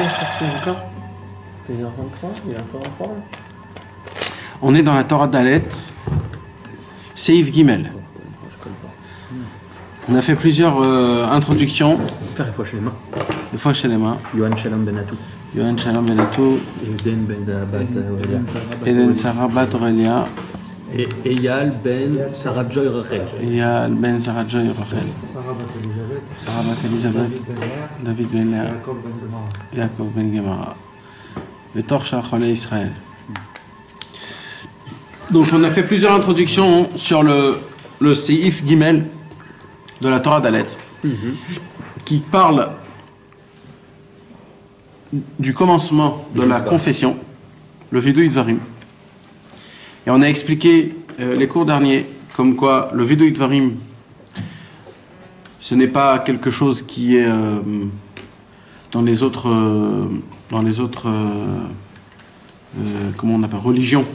encore. T'es 1h23, il est encore en forme. On est dans la Torah d'Alet, Seif Gimel. On a fait plusieurs introductions. Faire une fois chez les mains. Une fois chez les mains. Yohan Shalom Benatou. Yohan Shalom Benatou. Eden Ben Bat Aurélia. Eden Sarah Bat Aurélia. Et Eyal Ben Sarah Joy Rachel. Eyal Ben Sarah Joy Rachel. Sarah Bat Elisabeth. Sarah Bat Elisabeth. David Ben Léa. Yaakov Ben Gemara. Et Torcha Cholé Israël. Donc on a fait plusieurs introductions sur le Seif Gimel de la Torah d'Alet, qui parle du commencement de la confession, le Vidui Dvarim. Et on a expliqué les cours derniers comme quoi le Vidui Dvarim, ce n'est pas quelque chose qui est dans les autres comment on appelle, religions.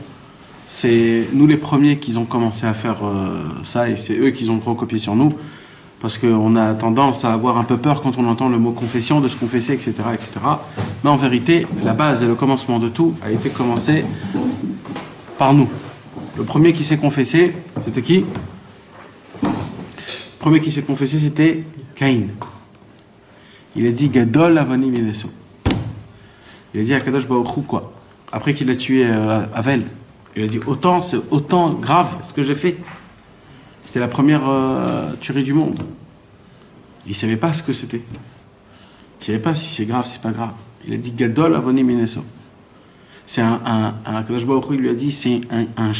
C'est nous les premiers qui ont commencé à faire ça, et c'est eux qui ont recopié sur nous, parce qu'on a tendance à avoir un peu peur quand on entend le mot confession, de se confesser, etc., etc. Mais en vérité, la base et le commencement de tout a été commencé par nous. Le premier qui s'est confessé, c'était qui? Le premier qui s'est confessé, c'était Caïn. Il a dit Gadol Avani Mineso. Il a dit à Kadosh Baruch Hu quoi? Après qu'il a tué Avel. Il a dit c'est autant grave ce que j'ai fait. C'est la première tuerie du monde. Il ne savait pas ce que c'était. Il ne savait pas si c'est grave, si c'est pas grave. Il a dit Gadol Avoni Mineso. C'est un Kadosh Baruch Hu, il lui a dit c'est un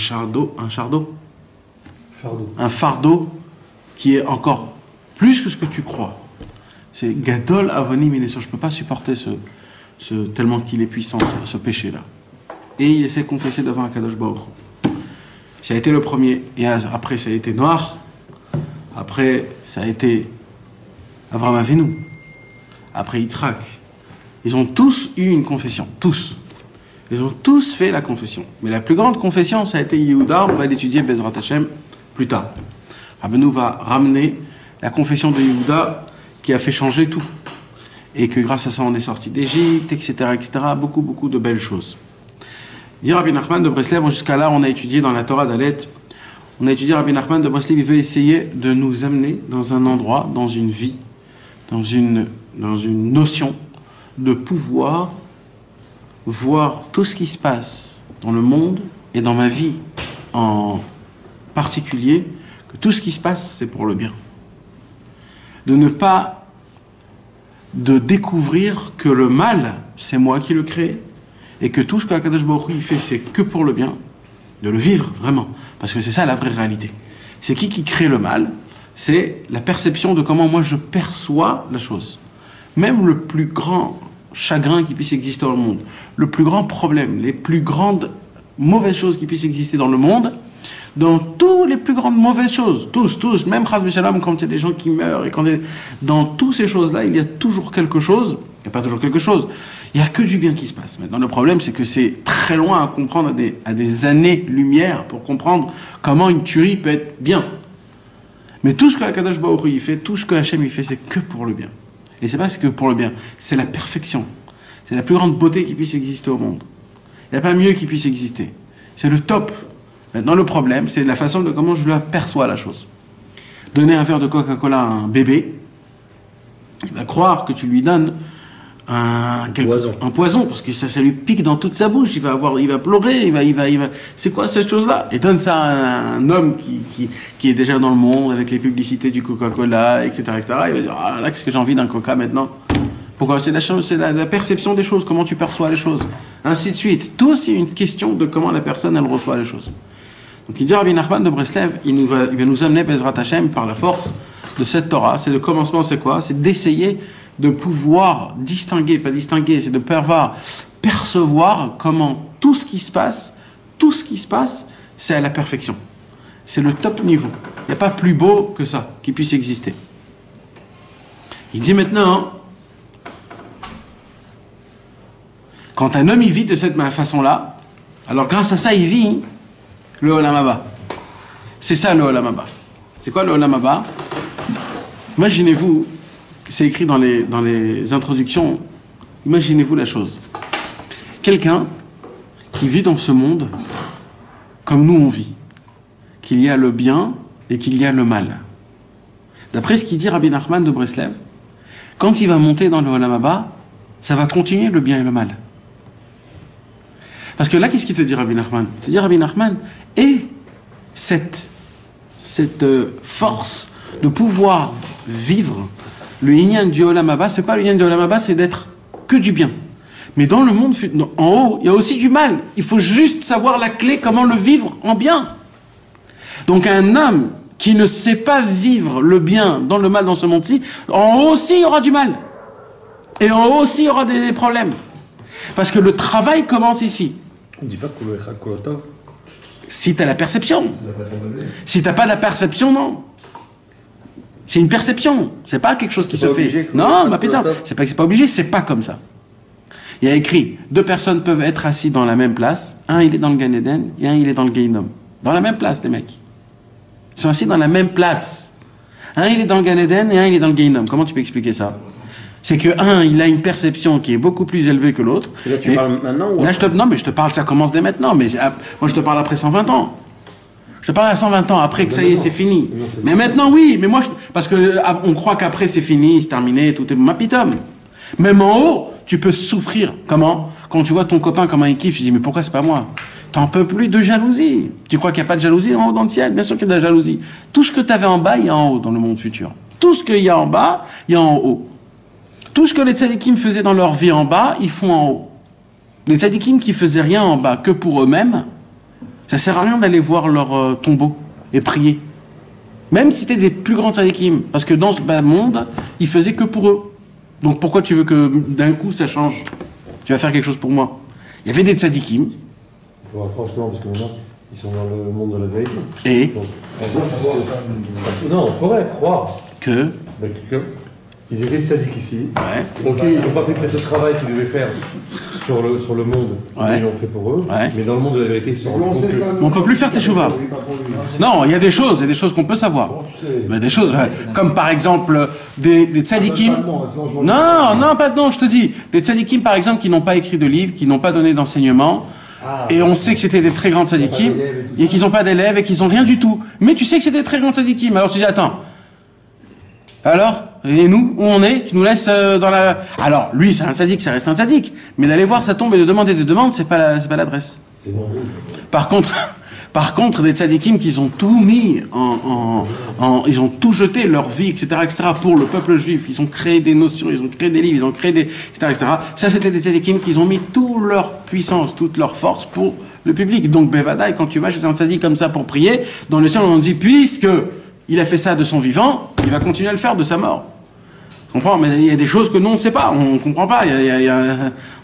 fardeau qui est encore plus que ce que tu crois. C'est Gadol Avoni Mineso. Je ne peux pas supporter tellement qu'il est puissant, ce péché-là. Et il s'est confessé devant un Kadosh Baruch Hu. Ça a été le premier. Et après, ça a été Noach. Après, ça a été Abraham Avinu. Après, Yitzhak. Ils ont tous eu une confession. Tous. Ils ont tous fait la confession. Mais la plus grande confession, ça a été Yehuda. On va l'étudier, Bezrat Hashem, plus tard. Rabbeinu va ramener la confession de Yehuda qui a fait changer tout. Et que grâce à ça, on est sorti d'Égypte, etc., etc. Beaucoup, beaucoup de belles choses. Dit Rabbi Nachman de Breslev, jusqu'à là, on a étudié dans la Torah d'Alet, on a étudié Rabbi Nachman de Breslev, il veut essayer de nous amener dans un endroit, dans une vie, dans une notion de pouvoir voir tout ce qui se passe dans le monde et dans ma vie en particulier, que tout ce qui se passe, c'est pour le bien. De découvrir que le mal, c'est moi qui le crée, et que tout ce qu'Akadosh Baruch Hu fait, c'est que pour le bien, de le vivre vraiment, parce que c'est ça la vraie réalité. C'est qui crée le mal? C'est la perception de comment moi je perçois la chose. Même le plus grand chagrin qui puisse exister dans le monde, le plus grand problème, les plus grandes mauvaises choses qui puissent exister dans le monde, dans toutes les plus grandes mauvaises choses, tous, même Chas v'Shalom, quand il y a des gens qui meurent, et dans toutes ces choses-là, il y a toujours quelque chose, il n'y a pas toujours quelque chose, il n'y a que du bien qui se passe. Maintenant, le problème, c'est que c'est très loin à comprendre, à des années-lumière, pour comprendre comment une tuerie peut être bien. Mais tout ce que Akadosh Baruch Hu fait, tout ce que Hachem il fait, c'est que pour le bien. Et c'est pas que pour le bien, c'est la perfection. C'est la plus grande beauté qui puisse exister au monde. Il n'y a pas mieux qui puisse exister. C'est le top. Maintenant, le problème, c'est la façon de comment je lui aperçois la chose. Donner un verre de Coca-Cola à un bébé, il va croire que tu lui donnes un poison, parce que ça lui pique dans toute sa bouche, il va pleurer, il va. C'est quoi cette chose-là? Et donne ça à un homme qui est déjà dans le monde, avec les publicités du Coca-Cola, etc., etc. Il va dire, ah là, qu'est-ce que j'ai envie d'un Coca maintenant? Pourquoi? C'est la perception des choses, comment tu perçois les choses, ainsi de suite. Tout, c'est une question de comment la personne, elle reçoit les choses. Donc il dit Rabbi Nachman de Breslev, il va nous amener Bezrat Hashem par la force de cette Torah. C'est le commencement, c'est quoi? C'est d'essayer de pouvoir distinguer, c'est de pouvoir percevoir comment tout ce qui se passe, c'est à la perfection. C'est le top niveau. Il n'y a pas plus beau que ça qui puisse exister. Il dit maintenant, quand un homme il vit de cette façon-là, alors grâce à ça il vit le Olam Haba. C'est ça le Olam Haba. C'est quoi le Olam Haba? Imaginez-vous, c'est écrit dans les introductions Imaginez-vous la chose. Quelqu'un qui vit dans ce monde comme nous on vit. Qu'il y a le bien et qu'il y a le mal. D'après ce qu'il dit Rabbi Nachman de Breslev, quand il va monter dans le Olam Haba, ça va continuer le bien et le mal. Parce que là, qu'est-ce qu'il te dit Rabbi Nachman? Il te dit Rabbi Nachman, et cette force de pouvoir vivre le Inyan du Olam Haba, c'est quoi le Inyan du Olam Haba? C'est d'être que du bien. Mais dans le monde en haut, il y a aussi du mal. Il faut juste savoir la clé, comment le vivre en bien. Donc un homme qui ne sait pas vivre le bien dans le mal dans ce monde-ci, en haut aussi il y aura du mal. Et en haut aussi il y aura des problèmes. Parce que le travail commence ici. On ne dit pas Kolotov. Si tu as la perception. Si tu n'as pas la perception, non. C'est une perception. C'est pas quelque chose qui se fait. Non, ma putain, c'est pas que c'est pas obligé, c'est pas comme ça. Il y a écrit, 2 personnes peuvent être assises dans la même place. Un, il est dans le Gan Eden, et un, il est dans le Gehinnom. Dans la même place, les mecs. Ils sont assis dans la même place. Un, il est dans le Gan Eden, et un, il est dans le Gehinnom. Comment tu peux expliquer ça? C'est que un, il a une perception qui est beaucoup plus élevée que l'autre. Là, tu parles maintenant ou... Là, non, mais je te parle, ça commence dès maintenant. Mais moi, je te parle après 120 ans. Je te parle à 120 ans, après que ça y est, c'est fini. Mais maintenant, oui. Mais moi, parce que on croit qu'après, c'est fini, c'est terminé, tout est mapitum. Même en haut, tu peux souffrir. Comment? Quand tu vois ton copain, comment il kiffe, tu dis, mais pourquoi c'est pas moi? T'en peux plus de jalousie. Tu crois qu'il n'y a pas de jalousie en haut dans le ciel? Bien sûr qu'il y a de la jalousie. Tout ce que tu avais en bas, il y a en haut dans le monde futur. Tout ce qu'il y a en bas, il y a en haut. Tout ce que les tzadikim faisaient dans leur vie en bas, ils font en haut. Les tzadikim qui faisaient rien en bas que pour eux-mêmes, ça sert à rien d'aller voir leur tombeau et prier. Même si c'était des plus grands tzadikim. Parce que dans ce bas monde, ils faisaient que pour eux. Donc pourquoi tu veux que d'un coup ça change? Tu vas faire quelque chose pour moi. Il y avait des tzadikim. Franchement, parce que maintenant, ils sont dans le monde de la vérité. Et donc, non, on pourrait croire que ils étaient tzaddik ici. Ouais. Donc ils n'ont pas fait peut-être le travail qu'ils devaient faire sur le monde. Ouais. Ils l'ont fait pour eux. Ouais. Mais dans le monde de la vérité, ils sont rendus compte que... On ne peut plus faire teshuva. Non, il y a des choses qu'on peut savoir. Mais des choses, comme par exemple des tzadikim. Non, pas de nom, je te dis. Des tzadikim, par exemple, qui n'ont pas écrit de livre, qui n'ont pas donné d'enseignement. Et on sait que c'était des très grands tzadikim, et qu'ils n'ont pas d'élèves, et qu'ils n'ont rien du tout. Mais tu sais que c'était des très grands tzadikim. Alors tu dis, attends. Alors, et nous, où on est? Tu nous laisses dans la... Alors, lui, c'est un tzaddik, ça reste un tzaddik. Mais d'aller voir sa tombe et de demander des demandes, c'est pas l'adresse. Par contre, des tzadikim qui ont tout mis ils ont tout jeté, leur vie, etc., pour le peuple juif. Ils ont créé des notions, ils ont créé des livres, ils ont créé des... etc. Ça, c'était des tzadikim qui ont mis toute leur puissance, toute leur force pour le public. Donc, Bevadaï, quand tu vas chez un tzaddik comme ça pour prier, dans le ciel, on dit, puisque il a fait ça de son vivant, il va continuer à le faire de sa mort. Tu comprends? Mais il y a des choses que nous, on ne sait pas, on ne comprend pas.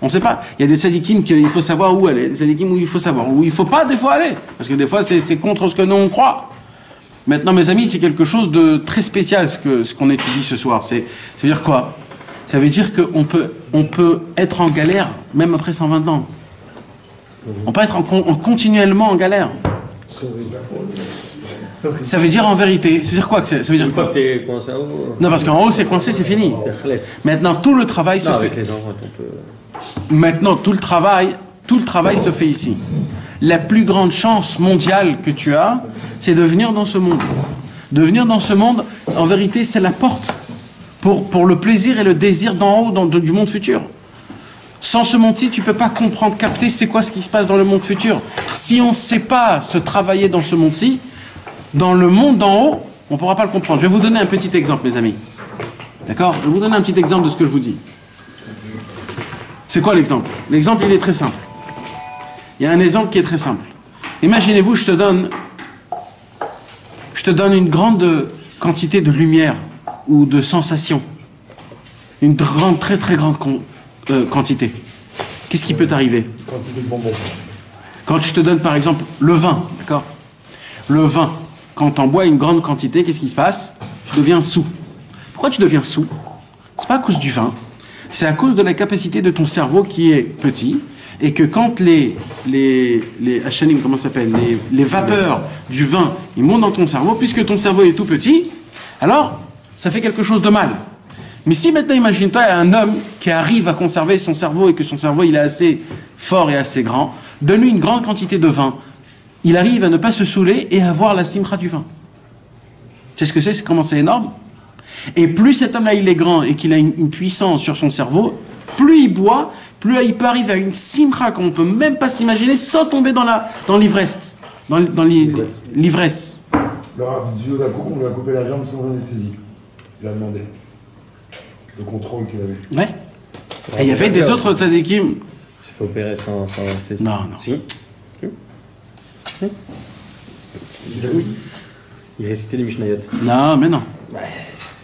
On ne sait pas. Il y a des tzadikim qu'il faut savoir où aller, des tzadikim où il faut savoir, où il ne faut pas des fois aller. Parce que des fois, c'est contre ce que nous, on croit. Maintenant, mes amis, c'est quelque chose de très spécial, ce qu'on étudie ce soir. Ça veut dire quoi? Ça veut dire qu'on peut être en galère, même après 120 ans. On peut être continuellement en galère. Ça veut dire en vérité. Ça veut dire quoi? Ça veut dire quoi? Non, parce qu'en haut, c'est coincé, c'est fini. Maintenant, tout le travail se fait. Avec les enfants, on peut... Maintenant, tout le travail se fait ici. La plus grande chance mondiale que tu as, c'est de venir dans ce monde. De venir dans ce monde, en vérité, c'est la porte pour le plaisir et le désir d'en haut, du monde futur. Sans ce monde-ci, tu ne peux pas comprendre, capter c'est quoi ce qui se passe dans le monde futur. Si on ne sait pas se travailler dans ce monde-ci, dans le monde d'en haut, on ne pourra pas le comprendre. Je vais vous donner un petit exemple, mes amis. D'accord? Je vais vous donner un petit exemple de ce que je vous dis. C'est quoi l'exemple? L'exemple, il est très simple. Il y a un exemple qui est très simple. Imaginez-vous, je te donne une grande quantité de lumière ou de sensations. Une grande, très très grande quantité. Qu'est-ce qui peut t'arriver? Quantité de bonbons. Quand je te donne par exemple le vin, d'accord? Le vin, quand on bois une grande quantité, qu'est-ce qui se passe? Tu deviens saoul. Pourquoi tu deviens saoul? C'est pas à cause du vin, c'est à cause de la capacité de ton cerveau qui est petit, et que quand les achanim, comment ça s'appelle, les vapeurs du vin, ils montent dans ton cerveau, puisque ton cerveau est tout petit, alors ça fait quelque chose de mal. Mais si maintenant, imagine-toi, un homme qui arrive à conserver son cerveau et que son cerveau il est assez fort et assez grand, donne-lui une grande quantité de vin. Il arrive à ne pas se saouler et à avoir la simcha du vin. Tu sais ce que c'est comment c'est énorme. Et plus cet homme-là il est grand et qu'il a une puissance sur son cerveau, plus il boit, plus il peut arriver à une simcha qu'on ne peut même pas s'imaginer sans tomber dans l'ivresse. Dans l'ivresse. Le Rav Zio d'Akouk, on lui a coupé la jambe sans anesthésie. Il a demandé. Le contrôle qu'il avait. Ouais. Et il y avait des autres tzadikim. Il faut opérer sans anesthésie. Non, non. Si. Oui. Il récitait les Mishnayot. Non, mais non. Ouais,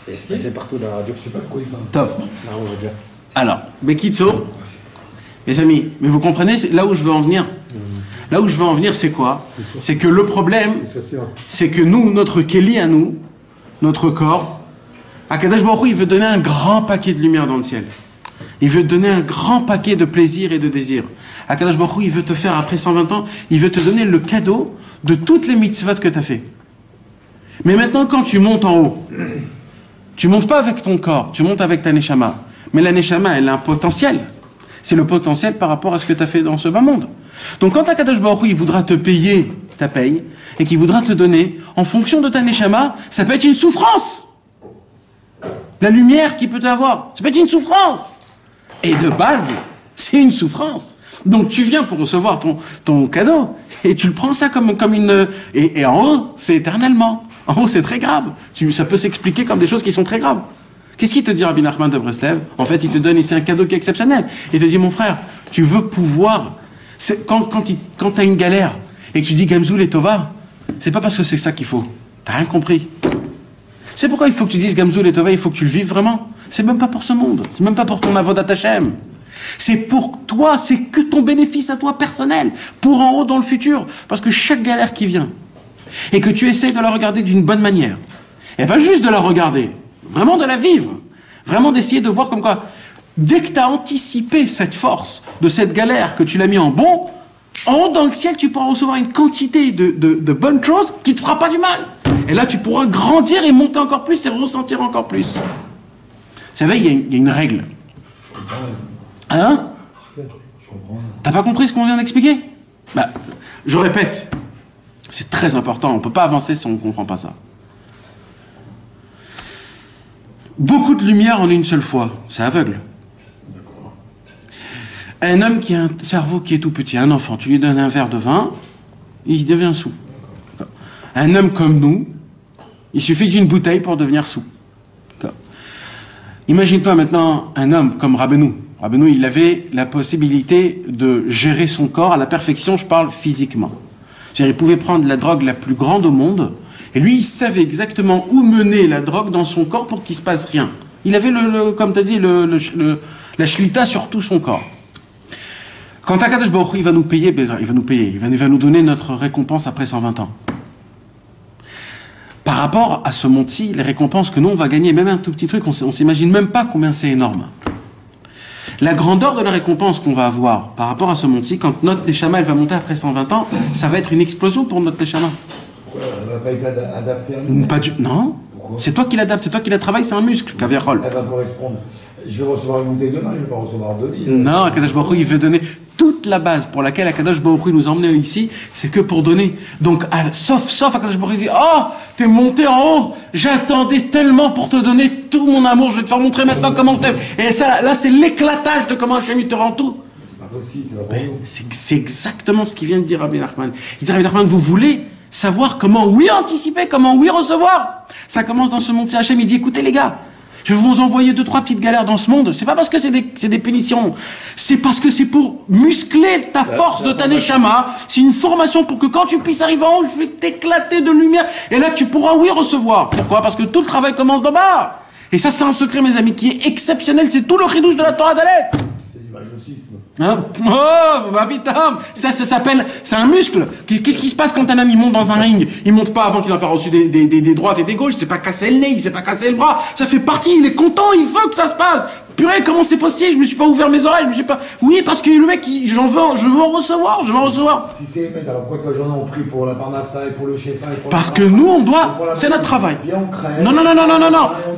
c'est partout dans la radio. Je sais pas de quoi il parle. Top. Non, on va dire. Alors, Bekitso, mes amis, mais vous comprenez là où je veux en venir? Là où je veux en venir, c'est quoi? C'est que le problème, c'est que nous, notre Kéli à nous, notre corps, Akadosh Baruch Hu, il veut donner un grand paquet de lumière dans le ciel. Il veut te donner un grand paquet de plaisir et de désir. Akadosh Baruch Hu, il veut te faire, après 120 ans, il veut te donner le cadeau de toutes les mitzvot que tu as fait. Mais maintenant, quand tu montes en haut, tu montes pas avec ton corps, tu montes avec ta neshama. Mais la neshama, elle a un potentiel. C'est le potentiel par rapport à ce que tu as fait dans ce bas monde. Donc quand Akadosh Baruch Hu, il voudra te payer ta paye, et qu'il voudra te donner, en fonction de ta neshama, ça peut être une souffrance. La lumière qu'il peut avoir, ça peut être une souffrance. Et de base, c'est une souffrance. Donc tu viens pour recevoir ton cadeau, et tu le prends ça comme une... Et en haut, c'est éternellement. En haut, c'est très grave. Ça peut s'expliquer comme des choses qui sont très graves. Qu'est-ce qu'il te dit Rabbi Nachman de Breslev? En fait, il te donne ici un cadeau qui est exceptionnel. Il te dit, mon frère, tu veux pouvoir... Quand tu as une galère, et que tu dis Gamzoul et Tova, c'est pas parce que c'est ça qu'il faut. T'as rien compris. C'est pourquoi il faut que tu dises Gamzoul et Tova, il faut que tu le vives vraiment. C'est même pas pour ce monde. C'est même pas pour ton avodat Hashem. C'est pour toi, c'est que ton bénéfice à toi personnel, pour en haut dans le futur. Parce que chaque galère qui vient, et que tu essayes de la regarder d'une bonne manière, et pas juste de la regarder, vraiment de la vivre, vraiment d'essayer de voir comme quoi, dès que tu as anticipé cette force, de cette galère, que tu l'as mis en bon, en haut dans le ciel, tu pourras recevoir une quantité de bonnes choses qui ne te fera pas du mal. Et là, tu pourras grandir et monter encore plus et ressentir encore plus. Vous savez, il y a une règle. Hein? T'as pas compris ce qu'on vient d'expliquer? Bah, je répète, c'est très important, on ne peut pas avancer si on ne comprend pas ça. Beaucoup de lumière en une seule fois, c'est aveugle. Un homme qui a un cerveau qui est tout petit, un enfant, tu lui donnes un verre de vin, il devient sourd. Un homme comme nous, il suffit d'une bouteille pour devenir sourd. Imagine-toi maintenant un homme comme Rabbeinu. Rabbeinu, il avait la possibilité de gérer son corps à la perfection, je parle physiquement. C'est-à-dire, il pouvait prendre la drogue la plus grande au monde, et lui, il savait exactement où mener la drogue dans son corps pour qu'il ne se passe rien. Il avait, comme tu as dit, la shlita sur tout son corps. Quand Akadosh Baruch Hu, il va nous payer, il va nous donner notre récompense après 120 ans. Par rapport à ce monde-ci, les récompenses que nous, on va gagner, même un tout petit truc, on ne s'imagine même pas combien c'est énorme. La grandeur de la récompense qu'on va avoir par rapport à ce monde-ci, quand notre Neshama, elle va monter après 120 ans, ça va être une explosion pour notre Neshama. Pourquoi elle n'a pas été adaptée à nous? Non. C'est toi qui l'adaptes, c'est toi qui la travailles, c'est un muscle, Kaviarol. Elle va correspondre. Je vais recevoir une bouteille demain, je ne vais pas recevoir deux livres. Non, Akadosh Baruch Hu, il veut donner toute la base pour laquelle Akadosh Baruch Hu nous a emmenés ici, c'est que pour donner. Donc, sauf Akadosh Baruch Hu dit, oh, t'es monté en haut, j'attendais tellement pour te donner tout mon amour, je vais te faire montrer maintenant comment je t'aime. Et ça, là, c'est l'éclatage de comment Hachem te rend tout. C'est pas possible, c'est pas pour nous. C'est exactement ce qu'il vient de dire Rabbi Nachman. Il dit, Rabbi Nachman, vous voulez savoir comment oui anticiper, comment oui recevoir. Ça commence dans ce monde. C'est Hachem, il dit, écoutez les gars, je vais vous envoyer 2-3 petites galères dans ce monde. C'est pas parce que c'est des punitions. C'est parce que c'est pour muscler ta force de ta neshama. C'est une formation pour que quand tu puisses arriver en haut, je vais t'éclater de lumière. Et là, tu pourras oui recevoir. Pourquoi? Parce que tout le travail commence d'en bas. Et ça, c'est un secret, mes amis, qui est exceptionnel. C'est tout le chidouche de la Torah d'Alet. C'est du majocisme. Hein? Oh, bah putain, ça s'appelle, c'est un muscle. Qu'est-ce qui se passe quand un homme il monte dans un ring? Il monte pas avant qu'il n'a pas reçu des droites et des gauches, il s'est pas cassé le nez, il s'est pas cassé le bras, ça fait partie, il est content, il veut que ça se passe. Purée, comment c'est possible? Je me suis pas ouvert mes oreilles, je me suis pas... Oui, parce que le mec, je veux en recevoir, je veux en recevoir. Si c'est émettre, alors pourquoi toute la journée on prie pour la Parnassa et pour le Shefa et pour Parce que nous, on doit... C'est notre travail. Non.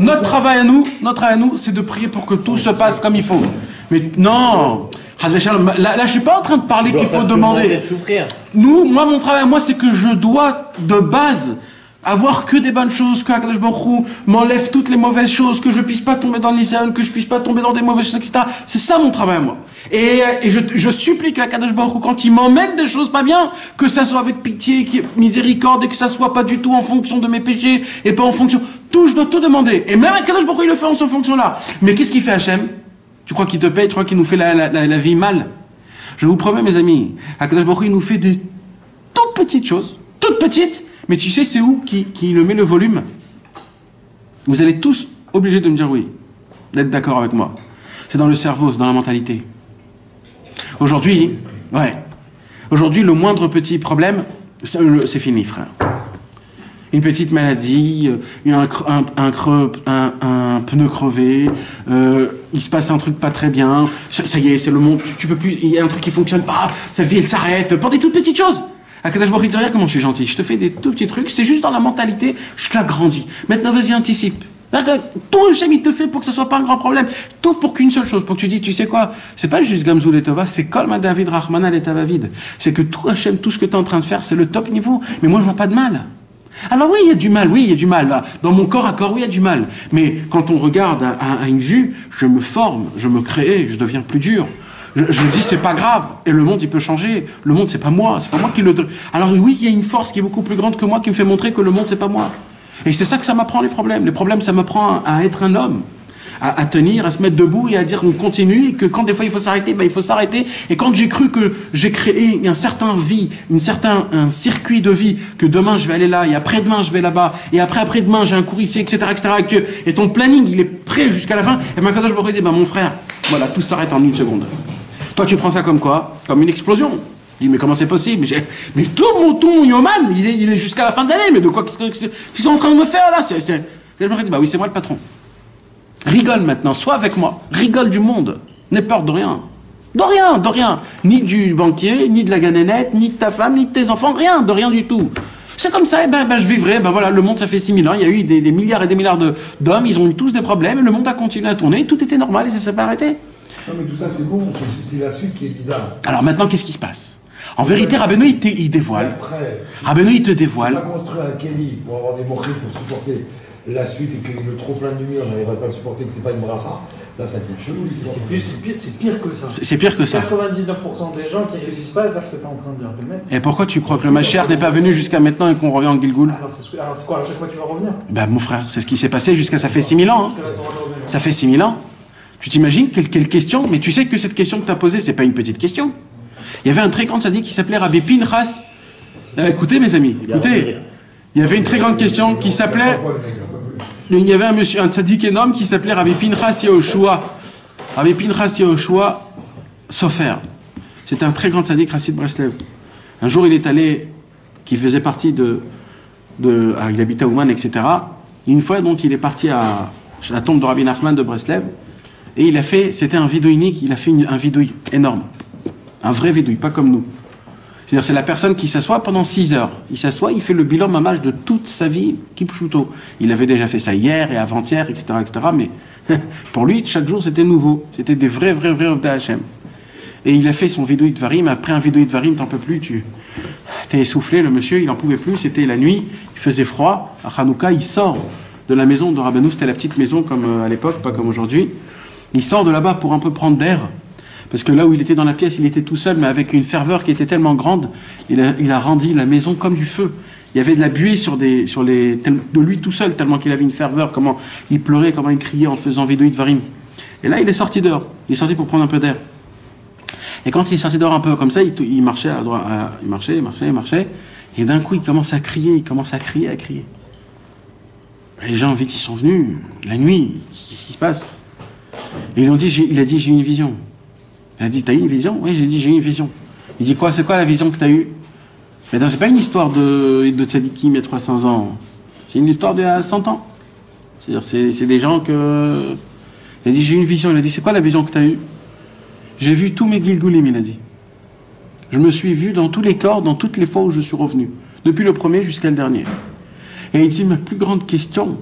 Notre travail à nous, c'est de prier pour que tout se passe comme il faut. Mais non, là, je suis pas en train de parler qu'il faut demander. Mon travail à moi, c'est que je dois, de base, avoir que des bonnes choses, que Akadosh Baruch Hu m'enlève toutes les mauvaises choses, que je puisse pas tomber dans l'islam, que je puisse pas tomber dans des mauvaises choses, etc. C'est ça mon travail à moi. Et je supplie qu'Akadosh Baruch Hu, quand il m'emmène des choses pas bien, que ça soit avec pitié, miséricorde, et que ça soit pas du tout en fonction de mes péchés, et pas en fonction... Tout, je dois tout demander. Et même Akadosh Baruch Hu, il le fait en cette fonction-là. Mais qu'est-ce qu'il fait Hachem? Tu crois qu'il te paye? Tu crois qu'il nous fait la vie mal? Je vous promets, mes amis, Akadosh Baruch Hu, il nous fait des toutes petites choses, toutes petites, mais tu sais c'est où qui le met le volume? Vous allez tous obligés de me dire oui, d'être d'accord avec moi. C'est dans le cerveau, c'est dans la mentalité. Aujourd'hui, le moindre petit problème, c'est fini, frère. Une petite maladie, un pneu crevé, il se passe un truc pas très bien, ça y est, c'est le monde, tu peux plus, il y a un truc qui fonctionne pas, sa vie elle s'arrête, pour des toutes petites choses. Akadosh Baruch Hu, regarde comment je suis gentil, je te fais des tout petits trucs, c'est juste dans la mentalité, je te l'agrandis. Maintenant vas-y, anticipe. Tout Hachem il te fait pour que ce soit pas un grand problème, tout pour qu'une seule chose, pour que tu dis, tu sais quoi, c'est pas juste Gamzul et Tova, c'est Kol Ma David Rahman et Tavavid. C'est que tout Hachem, tout ce que tu es en train de faire, c'est le top niveau, mais moi je vois pas de mal. Alors oui, il y a du mal, là. Dans mon corps à corps, oui, il y a du mal. Mais quand on regarde à une vue, je me forme, je me crée, je deviens plus dur. Je dis c'est pas grave, et le monde il peut changer. Le monde c'est pas moi qui le... Alors oui, il y a une force qui est beaucoup plus grande que moi qui me fait montrer que le monde c'est pas moi. Et c'est ça que ça m'apprend les problèmes. Les problèmes ça m'apprend à être un homme, à tenir, à se mettre debout et à dire on continue, et que quand des fois il faut s'arrêter, il faut s'arrêter. Et quand j'ai cru que j'ai créé un un circuit de vie, que demain je vais aller là, et après-demain je vais là-bas, et après-demain j'ai un cours ici, etc., et ton planning il est prêt jusqu'à la fin, et ma Kadosh Baruch Hu dit, mon frère, voilà, tout s'arrête en une seconde. Toi tu prends ça comme quoi? Comme une explosion. Je dis, mais comment c'est possible? Mais tout mon Yoman, il est jusqu'à la fin de l'année, mais de quoi qu'est-ce qu'ils sont en train de me faire là? Je me dis, oui, c'est moi le patron. Rigole maintenant, sois avec moi, rigole du monde, n'aie peur de rien. De rien. Ni du banquier, ni de la ganénette, ni de ta femme, ni de tes enfants, rien, de rien du tout. C'est comme ça, je vivrai, voilà, le monde ça fait 6000 ans, il y a eu des milliards et des milliards d'hommes, ils ont eu tous des problèmes, et le monde a continué à tourner, tout était normal et ça s'est pas arrêté. Non mais tout ça c'est bon, c'est la suite qui est bizarre. Alors maintenant, qu'est-ce qui se passe? En vérité, Rabbeinu, il dévoile. Rabbeinu, il te dévoile. On va construire un Kéli pour avoir des mochés pour supporter la suite et que le trop plein de lumière, j'arriverai pas à le supporter, que c'est pas une bracha. Là, ça devient chelou l'histoire. C'est pire que ça. C'est pire que ça. 99% des gens qui réussissent pas à faire ce que tu es en train de dire. De mettre. Et pourquoi tu crois que le Mashiach n'est pas venu jusqu'à maintenant et qu'on revient en Gilgoul? Alors c'est quoi? À chaque fois tu vas revenir? Mon frère, c'est ce qui s'est passé jusqu'à ça fait 6000 ans. Hein. Ça fait 6000 ans. Tu t'imagines quelle question? Mais tu sais que cette question que tu as posée, c'est pas une petite question. Il y avait un très grand sadique qui s'appelait Rabbi Pinchas. Écoutez mes amis, écoutez. Il y avait une très grande question qui s'appelait... Il y avait un tzaddik énorme qui s'appelait Rabbi Pinchas Yehoshua. Rabbi Pinchas Yehoshua Sofer. C'était un très grand tzaddik Chassid Breslev. Un jour, il est allé, qui faisait partie il habitait à Ouman, etc. Une fois, donc, il est parti à la tombe de Rabbi Nachman de Breslev, et il a fait, c'était un vidouille unique, il a fait un vidouille énorme. Un vrai vidouille, pas comme nous. C'est-à-dire, c'est la personne qui s'assoit pendant 6 heures. Il s'assoit, il fait le bilan mamage de toute sa vie, kipchuto. Il avait déjà fait ça hier et avant-hier, etc., mais pour lui, chaque jour, c'était nouveau. C'était des vrais Ovda Hashem. Et il a fait son vidouille de Varim. Après un vidouille de Varim, t'en peux plus, t'es essoufflé, le monsieur, il en pouvait plus. C'était la nuit, il faisait froid. À Hanouka, il sort de la maison de Rabbeinu. C'était la petite maison comme à l'époque, pas comme aujourd'hui. Il sort de là-bas pour un peu prendre d'air. Parce que là où il était dans la pièce, il était tout seul, mais avec une ferveur qui était tellement grande, il a rendu la maison comme du feu. Il y avait de la buée de lui tout seul, tellement qu'il avait une ferveur, comment il pleurait, comment il criait en faisant vidouille de Varim. Et là, il est sorti dehors. Il est sorti pour prendre un peu d'air. Et quand il est sorti dehors un peu comme ça, il marchait à droite, il marchait. Et d'un coup, il commence à crier. Les gens, vite, ils sont venus, la nuit, qu'est-ce qui se passe? Et il a dit, j'ai une vision. Il a dit, t'as eu une vision? Oui, j'ai dit, j'ai eu une vision. Il dit, quoi, c'est quoi la vision que t'as eue? Mais non, c'est pas une histoire de tzadikim il y a 300 ans. C'est une histoire de 100 ans. C'est-à-dire, c'est des gens que... Il a dit, j'ai eu une vision. Il a dit, c'est quoi la vision que tu as eue? J'ai vu tous mes Gilgulim, il a dit. Je me suis vu dans tous les corps, dans toutes les fois où je suis revenu. Depuis le premier jusqu'à le dernier. Et il dit, ma plus grande question,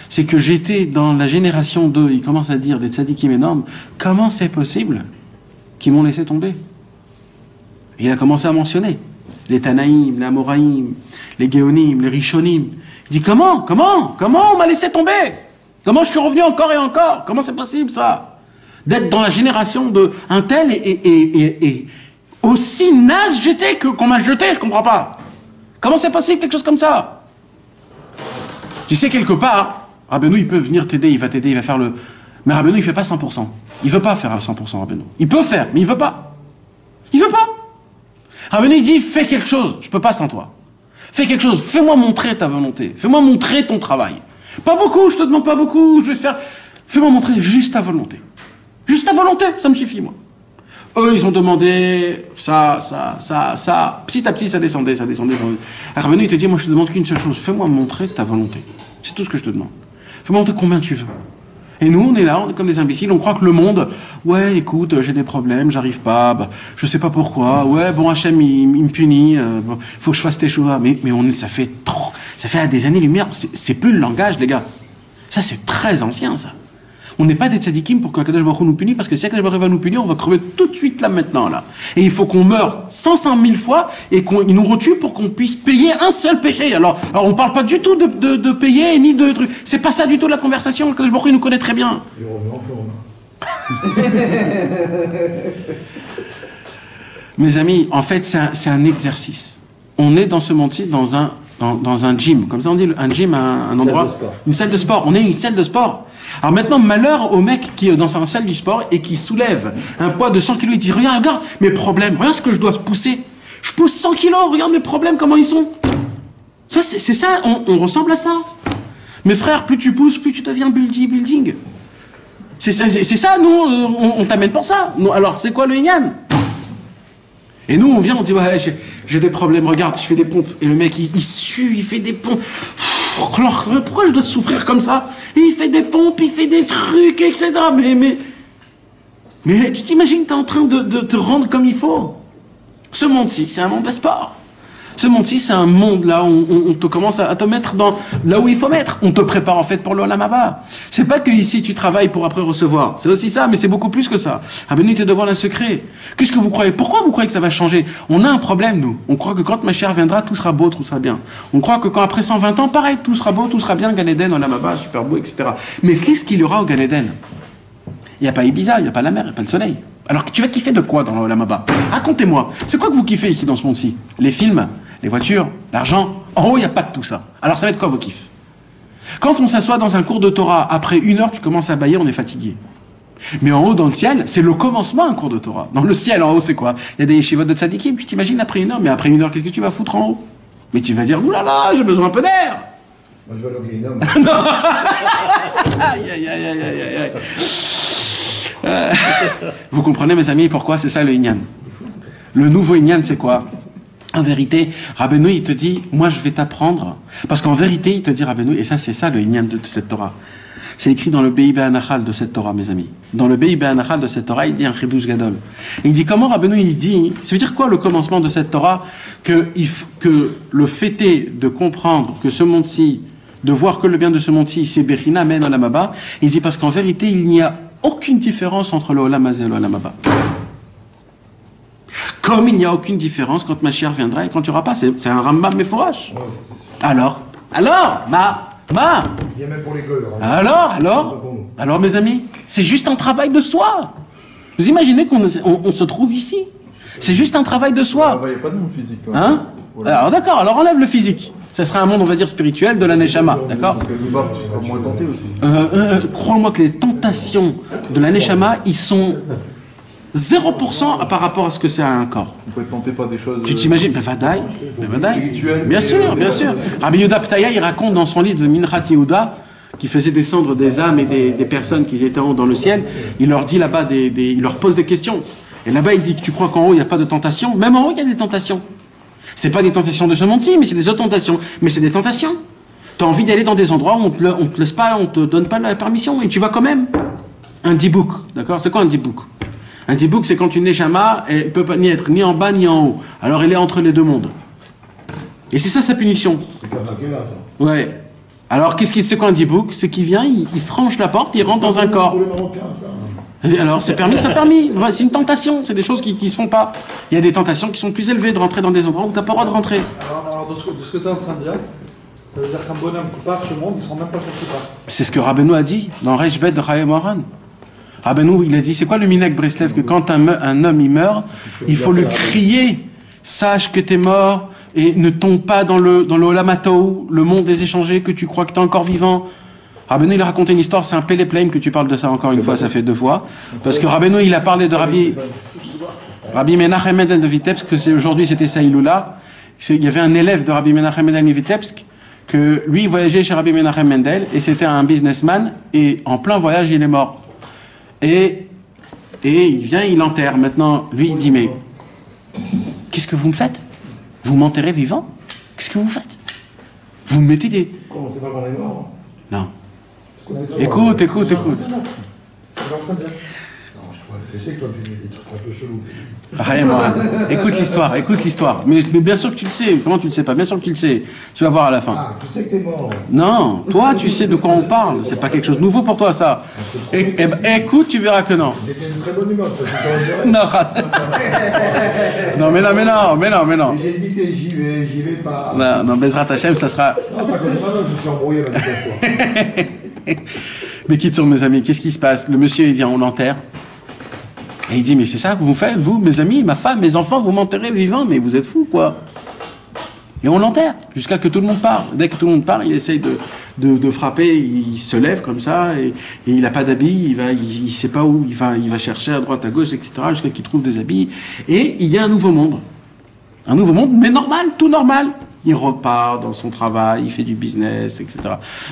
c'est que j'étais dans la génération 2, il commence à dire des tzadikim énormes, comment c'est possible qu'ils m'ont laissé tomber? Et il a commencé à mentionner les Tanaïm, les Amoraïm, les Géonim, les Rishonim. Il dit, comment on m'a laissé tomber? Comment je suis revenu encore et encore? Comment c'est possible ça? D'être dans la génération de un tel et aussi naze j'étais qu'on m'a jeté, je comprends pas. Comment c'est possible quelque chose comme ça? Tu sais, quelque part, Rabbeinu, il peut venir t'aider, il va t'aider, il va faire le... Mais Rabbeinu, il fait pas 100%. Il veut pas faire à 100%, Rabbeinu. Il peut faire, mais il veut pas. Il veut pas. Rabbeinu, il dit, fais quelque chose, je peux pas sans toi. Fais quelque chose, fais-moi montrer ta volonté. Fais-moi montrer ton travail. Pas beaucoup, je te demande pas beaucoup, je vais te faire... Fais-moi montrer juste ta volonté. Juste ta volonté, ça me suffit, moi. Eux, ils ont demandé ça. Petit à petit, ça descendait. Rabbeinu, il te dit, moi, je te demande qu'une seule chose. Fais-moi montrer ta volonté. C'est tout ce que je te demande. Fais-moi montrer combien tu veux. Et nous, on est là, on est comme des imbéciles. On croit que le monde, ouais, écoute, j'ai des problèmes, j'arrive pas, bah, je sais pas pourquoi. Ouais, bon, Hachem, il me punit, faut que je fasse tes choses. Mais ça fait à des années-lumière. C'est plus le langage, les gars. Ça, c'est très ancien, ça. On n'est pas des tzadikim pour qu'Akadosh Baruch Hu nous punisse, parce que si Akadosh Baruch Hu va nous punir, on va crever tout de suite là maintenant là. Et il faut qu'on meure 105 000 fois et qu'il nous retue pour qu'on puisse payer un seul péché. Alors on parle pas du tout de payer ni de trucs. C'est pas ça du tout la conversation. Akadosh Baruch Hu nous connaît très bien. Et on revient en forme. Mes amis, en fait, c'est un exercice. On est dans ce monde-ci dans un gym, comme ça on dit, un gym, un endroit, une salle de sport. On est une salle de sport. Alors maintenant, malheur au mec qui est dans sa salle du sport et qui soulève un poids de 100 kilos, il dit, regarde mes problèmes, regarde ce que je dois pousser. Je pousse 100 kilos, regarde mes problèmes, comment ils sont. Ça, c'est ça, on ressemble à ça. Mes frères, plus tu pousses, plus tu deviens building. C'est ça, nous, on t'amène pour ça. Nous, alors, c'est quoi le Inyan? Et nous, on vient, on dit, ouais, j'ai des problèmes, regarde, je fais des pompes. Et le mec, il sue, il fait des pompes. Alors, pourquoi je dois souffrir comme ça? Et il fait des pompes, il fait des trucs, etc. Mais tu t'imagines, tu es en train de te rendre comme il faut. Ce monde-ci, c'est un monde de sport. Ce monde-ci, c'est un monde là où on te commence à te mettre là où il faut mettre. On te prépare en fait pour le Olam Haba. C'est pas que ici tu travailles pour après recevoir. C'est aussi ça, mais c'est beaucoup plus que ça. Rabbeinu te demande un secret. Qu'est-ce que vous croyez? Pourquoi vous croyez que ça va changer? On a un problème, nous. On croit que quand Mashiach viendra, tout sera beau, tout sera bien. On croit que quand après 120 ans, pareil, tout sera beau, tout sera bien, Gan Eden, Olam Haba, super beau, etc. Mais qu'est-ce qu'il y aura au Gan Eden? Il n'y a pas Ibiza, il n'y a pas la mer, il n'y a pas le soleil. Alors tu vas kiffer de quoi dans l'Olam Haba? Racontez-moi. C'est quoi que vous kiffez ici dans ce monde-ci? Les films? Les voitures, l'argent, en haut, il n'y a pas de tout ça. Alors ça va être quoi vos kiffs? Quand on s'assoit dans un cours de Torah, après 1 heure, tu commences à bâiller, on est fatigué. Mais en haut, dans le ciel, c'est le commencement, un cours de Torah. Dans le ciel, en haut, c'est quoi? Il y a des yeshivot de tzadikim, tu t'imagines après 1 heure, mais après 1 heure, qu'est-ce que tu vas foutre en haut? Mais tu vas dire, oulala, j'ai besoin un peu d'air. Moi, je vais aller au Guéhinnom. Non. Aïe. Vous comprenez, mes amis, pourquoi c'est ça le Inyan? Le nouveau Inyan, c'est quoi? En vérité, Rabbeinu, il te dit, moi je vais t'apprendre. Parce qu'en vérité, il te dit, Rabbeinu, et ça c'est ça le Inyan de cette Torah. C'est écrit dans le Be'i Be'anachal de cette Torah, mes amis. Dans le Be'i Be'anachal de cette Torah, il dit un Chidush Gadol. Et il dit, comment Rabbeinu, il dit, ça veut dire quoi le commencement de cette Torah? Que le fait est de comprendre que ce monde-ci, de voir que le bien de ce monde-ci, c'est Bechina Men Olam Haba. Il dit, parce qu'en vérité, il n'y a aucune différence entre le Olam Hazé et le Olam Haba. Comme il n'y a aucune différence quand Mashiach viendra et quand il n'y aura pas. C'est un Rambam Meforash. Ouais, Alors, il y a même pour les gueules. alors, mes amis, c'est juste un travail de soi. Vous imaginez qu'on se trouve ici? C'est juste un travail de soi. Il n'y a pas de monde physique. Hein? Alors d'accord, alors enlève le physique. Ça sera un monde, on va dire, spirituel de la Neshama, d'accord? Donc quelque part, tu seras moins tenté aussi. Crois-moi que les tentations de la Neshama, ils sont 0% par rapport à ce que c'est à un corps. On peut être tenté par des choses. Tu t'imagines? Vadaï. Spirituelles. Bien sûr. Rabbi Yehuda Ptaya, il raconte dans son livre de Minchat Yehuda, qui faisait descendre des âmes et des personnes qui étaient en haut dans le ciel. Il leur dit là-bas, il leur pose des questions. Et là-bas, il dit que tu crois qu'en haut, il n'y a pas de tentation? Même en haut, il y a des tentations. C'est pas des tentations de ce monde-ci, mais c'est des autres tentations. Mais c'est des tentations. Tu as envie d'aller dans des endroits où on te laisse pas, on te donne pas la permission, et tu vas quand même. un dibouk, d'accord? C'est quoi un dibouk? Un dibouk, c'est quand une neshama, elle ne peut pas ni être ni en bas ni en haut. Alors elle est entre les deux mondes. Et c'est ça sa punition. C'est comme là, ça. Ouais. Alors c'est quoi un dibouk? C'est qu'il vient, il franche la porte, il rentre dans un corps. Pour les Marocains, ça. Alors c'est permis, c'est pas permis. C'est une tentation, c'est des choses qui se font pas. Il y a des tentations qui sont plus élevées de rentrer dans des endroits où tu n'as pas le droit de rentrer. Alors de ce que tu es en train de dire, ça veut dire qu'un bonhomme qui part ce monde, il ne se rend même pas compte qu'il part. C'est ce que Rabbeinu a dit dans Rejbet de Chaim Moran. Rabbeinu, il a dit, c'est quoi le Minhag Breslev? Que quand un homme il meurt, il faut le crier. Sache que tu es mort et ne tombe pas dans le Olamato, le monde des échangés, que tu crois que tu es encore vivant. Rabbeinu, il a raconté une histoire, c'est un Péléplème que tu parles de ça encore une fois, ça fait 2 fois. Parce que Rabbeinu, il a parlé de Rabbi Menachem Mendel de Vitebsk, que aujourd'hui c'était Saïloula. Il y avait un élève de Rabbi Menachem Mendel de Vitebsk, que lui, il voyageait chez Rabbi Menachem Mendel, et c'était un businessman, et en plein voyage, il est mort. Et il vient, il l'enterre. Maintenant, lui, il dit, mais qu'est-ce que vous me faites? Vous m'enterrez vivant? Qu'est-ce que vous faites? Vous me mettez des... Quoi, on sait pas qu'on est mort? Non. Écoute. Écoute. C'est en train de dire. Non, je sais que toi, tu dis des trucs un peu chelous. Écoute l'histoire. Mais bien sûr que tu le sais. Comment tu le sais pas? Bien sûr que tu le sais. Tu vas voir à la fin. Ah, tu sais que t'es mort. Non, toi, tu sais de quoi on parle. C'est pas quelque chose de nouveau pour toi, ça. Écoute, tu verras que non. J'étais une très bonne humeur, parce que ça me Non, mais non. J'ai hésité, j'y vais pas. Non, Bezrat Hashem, ça sera... Non, ça connaît pas, je me suis embrouillé avec cette histoire. Mais qui sont mes amis? Qu'est-ce qui se passe? Le monsieur, il vient, on l'enterre. Et il dit, mais c'est ça que vous faites, vous, mes amis, ma femme, mes enfants, vous m'enterrez vivant, mais vous êtes fous, quoi. Et on l'enterre, jusqu'à que tout le monde part. Dès que tout le monde part, il essaye de frapper, il se lève comme ça, et il n'a pas d'habits, il sait pas où, il va chercher à droite, à gauche, etc., jusqu'à qu'il trouve des habits. Et il y a un nouveau monde. Un nouveau monde, mais normal, tout normal. Il repart dans son travail, il fait du business, etc.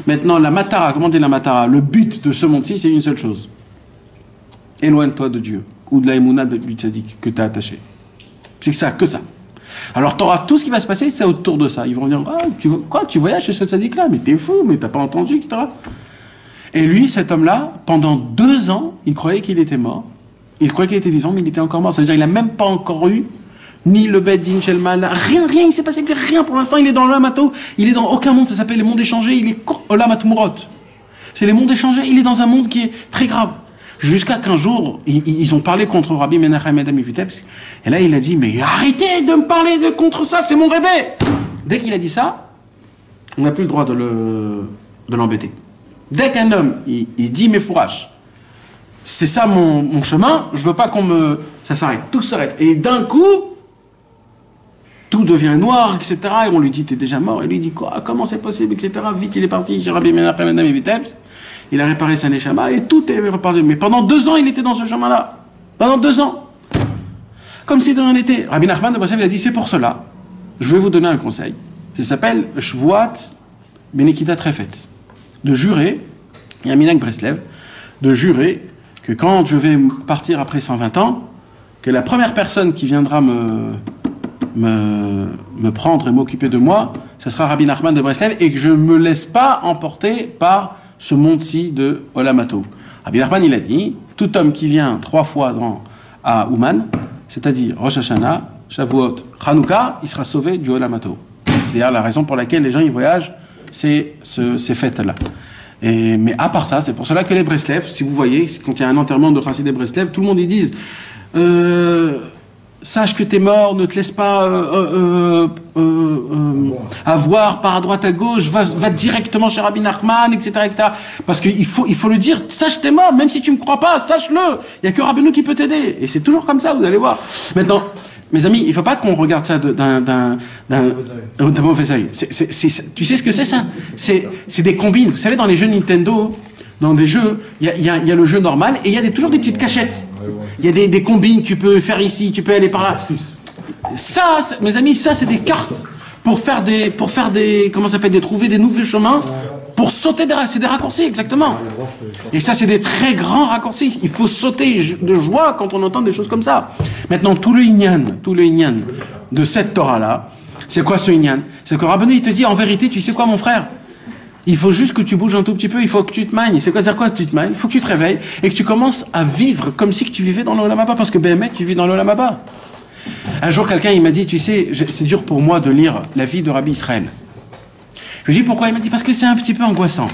Maintenant, la matara, comment dit la matara? Le but de ce monde-ci, c'est une seule chose. Éloigne-toi de Dieu, ou de la émouna du tzaddik que tu as attaché. C'est ça, que ça. Alors, tout ce qui va se passer, c'est autour de ça. Ils vont dire, tu voyages chez ce tzaddik-là, mais t'es fou, mais t'as pas entendu, etc. Et lui, cet homme-là, pendant 2 ans, il croyait qu'il était mort. Il croyait qu'il était vivant, mais il était encore mort. Ça veut dire qu'il n'a même pas encore eu ni le Beddin Shelmal, rien, il s'est passé rien pour l'instant. Il est dans l'Olamato, il est dans aucun monde, ça s'appelle les mondes échangés, il est Olamat Murot. C'est les mondes échangés, il est dans un monde qui est très grave. Jusqu'à qu'un jour, ils ont parlé contre Rabbi Menachem Mendel de Vitebsk, et là il a dit, mais arrêtez de me parler contre ça, c'est mon rébé. Dès qu'il a dit ça, on n'a plus le droit de l'embêter. Dès qu'un homme, il dit mes fourrages, c'est ça mon chemin, je veux pas ça s'arrête, tout s'arrête. Et d'un coup, tout devient noir, etc. Et on lui dit, t'es déjà mort. Et lui dit, quoi? Comment c'est possible, etc. Vite, il est parti chez Rabbi Menachem Mendel de Vitebsk. Il a réparé sa neshama et tout est reparti. Mais pendant 2 ans, il était dans ce chemin-là. Pendant 2 ans. Comme si de rien n'était. Rabbi Nachman de Breslev, il a dit, c'est pour cela. Je vais vous donner un conseil. Ça s'appelle Shvuat Benekita Trefetz. De jurer, il y a un Minhag Breslev, de jurer que quand je vais partir après 120 ans, que la première personne qui viendra me prendre et m'occuper de moi, ce sera Rabbi Nachman de Breslev, et que je ne me laisse pas emporter par ce monde-ci de Olamato. Rabbi Nachman, il a dit, tout homme qui vient 3 fois à Ouman, c'est-à-dire Rosh Hashanah, Shavuot, Hanouka, il sera sauvé du Olamato. C'est-à-dire la raison pour laquelle les gens y voyagent, c'est ces fêtes-là. Mais à part ça, c'est pour cela que les Breslev, si vous voyez, quand il y a un enterrement de Chassidé Breslev, tout le monde y dit sache que t'es mort, ne te laisse pas avoir par à droite à gauche, va directement chez Rabbi Nachman, etc., etc. Parce qu'il faut le dire, sache t'es mort, même si tu me crois pas, sache-le. Il y a que Rabbeinu qui peut t'aider. Et c'est toujours comme ça, vous allez voir. Maintenant, mes amis, il faut pas qu'on regarde ça d'un mauvais œil. Tu sais ce que c'est ça? C'est des combines. Vous savez, dans les jeux Nintendo, dans des jeux, il y a le jeu normal et il y a toujours des petites cachettes. Il y a des combines, tu peux faire ici, tu peux aller par là. Ça, mes amis, ça c'est des cartes pour faire des, comment ça s'appelle, trouver des nouveaux chemins, pour sauter c'est des raccourcis, exactement. Et ça c'est des très grands raccourcis. Il faut sauter de joie quand on entend des choses comme ça. Maintenant, tout le inyan de cette Torah-là, c'est quoi ce inyan? C'est que Rabbeinu, il te dit, en vérité, tu sais quoi mon frère? Il faut juste que tu bouges un tout petit peu, il faut que tu te magnes. C'est quoi dire quoi que tu te magnes? Il faut que tu te réveilles et que tu commences à vivre comme si que tu vivais dans l'Olam Haba, parce que BMF, tu vis dans l'Olam Haba. Un jour, quelqu'un, il m'a dit, tu sais, c'est dur pour moi de lire la vie de Rabbi Israël. Je lui ai dit pourquoi? Il m'a dit parce que c'est un petit peu angoissant.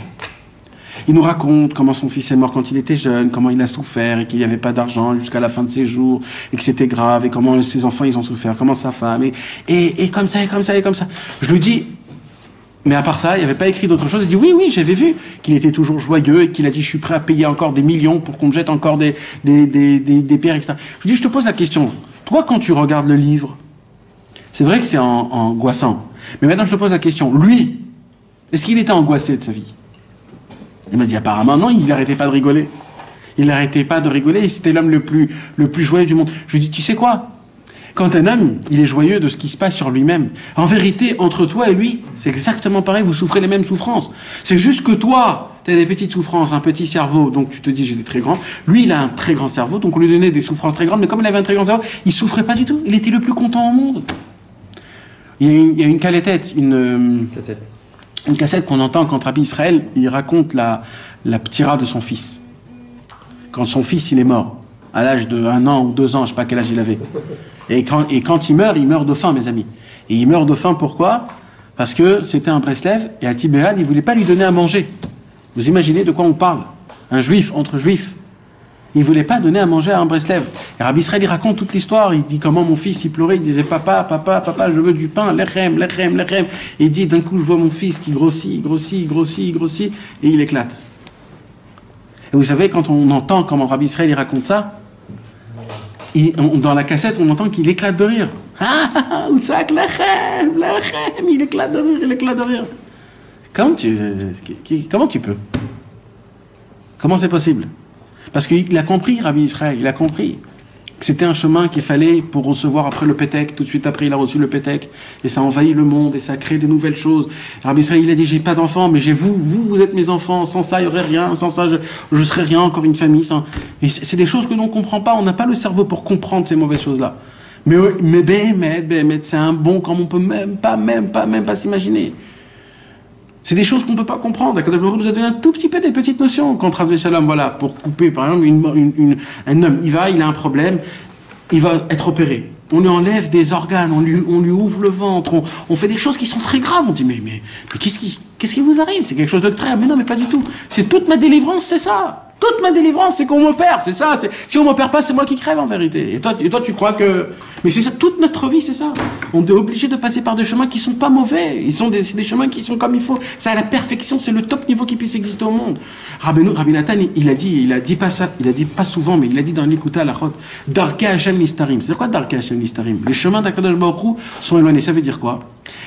Il nous raconte comment son fils est mort quand il était jeune, comment il a souffert et qu'il n'y avait pas d'argent jusqu'à la fin de ses jours et que c'était grave et comment ses enfants ils ont souffert, comment sa femme et comme ça et comme ça et comme ça. Je lui dis, mais à part ça, il n'y avait pas écrit d'autre chose. Il dit oui, j'avais vu qu'il était toujours joyeux et qu'il a dit je suis prêt à payer encore des millions pour qu'on me jette encore des pierres, etc. Je lui dis je te pose la question, toi quand tu regardes le livre, c'est vrai que c'est angoissant, mais maintenant je te pose la question, lui, est-ce qu'il était angoissé de sa vie? Il m'a dit apparemment non, il n'arrêtait pas de rigoler. Il n'arrêtait pas de rigoler et c'était l'homme le plus joyeux du monde. Je lui dis, tu sais quoi? Quand un homme, il est joyeux de ce qui se passe sur lui-même, en vérité, entre toi et lui, c'est exactement pareil, vous souffrez les mêmes souffrances. C'est juste que toi, tu as des petites souffrances, un petit cerveau, donc tu te dis j'ai des très grands. Lui, il a un très grand cerveau, donc on lui donnait des souffrances très grandes, mais comme il avait un très grand cerveau, il souffrait pas du tout. Il était le plus content au monde. Il y a une calétette, une cassette qu'on entend quand Rabbi Israël, il raconte la ptira de son fils. Quand son fils, il est mort, à l'âge de 1 an ou 2 ans, je ne sais pas quel âge il avait. Et quand il meurt de faim, mes amis. Et il meurt de faim, pourquoi? Parce que c'était un Breslev, et à Tibéad, il ne voulait pas lui donner à manger. Vous imaginez de quoi on parle? Un juif entre juifs. Il ne voulait pas donner à manger à un Breslev. Et Rabbi Israël, il raconte toute l'histoire. Il dit comment mon fils, il pleurait. Il disait papa, je veux du pain, lechem. Et il dit d'un coup, je vois mon fils qui grossit. Et il éclate. Et vous savez, quand on entend comment Rabbi Israël, il raconte ça, dans la cassette, on entend qu'il éclate de rire. Outzak, lechem. Il éclate de rire. Comment tu peux? Comment c'est possible? Parce qu'il a compris, Rabbi Israël, il a compris que c'était un chemin qu'il fallait pour recevoir après le Pétek. Tout de suite après, il a reçu le Pétek. Et ça envahit le monde et ça crée des nouvelles choses. Rabbi Israël, il a dit, j'ai pas d'enfants, mais j'ai vous êtes mes enfants. Sans ça, il n'y aurait rien. Sans ça, je serais rien, encore une famille. Et c'est des choses que l'on ne comprend pas. On n'a pas le cerveau pour comprendre ces mauvaises choses-là. Mais Béhémet, c'est un bon comme on peut même pas s'imaginer. C'est des choses qu'on ne peut pas comprendre. Akadosh Baruch Hu nous a donné un tout petit peu des petites notions. Quand Chas v'Shalom, voilà, pour couper, par exemple, un homme, il a un problème, il va être opéré. On lui enlève des organes, on lui ouvre le ventre, on fait des choses qui sont très graves. On dit, mais qu'est-ce qui vous arrive? C'est quelque chose de très... Mais non, mais pas du tout. C'est toute ma délivrance, c'est ça. Toute ma délivrance, c'est qu'on m'opère, c'est ça. Si on m'opère pas, c'est moi qui crève en vérité. Et toi, tu crois que... Mais c'est ça, toute notre vie, c'est ça. On est obligé de passer par des chemins qui sont pas mauvais. C'est des chemins qui sont comme il faut. C'est à la perfection, c'est le top niveau qui puisse exister au monde. Rabbi Nathan, il a dit pas ça, il a dit pas souvent, mais il a dit dans l'Ikuta Alachot, Darkei Hashem Nistarim. C'est quoi Darkei Hashem Nistarim? Les chemins d'Akadosh Baruch Hu sont éloignés. Ça veut dire quoi?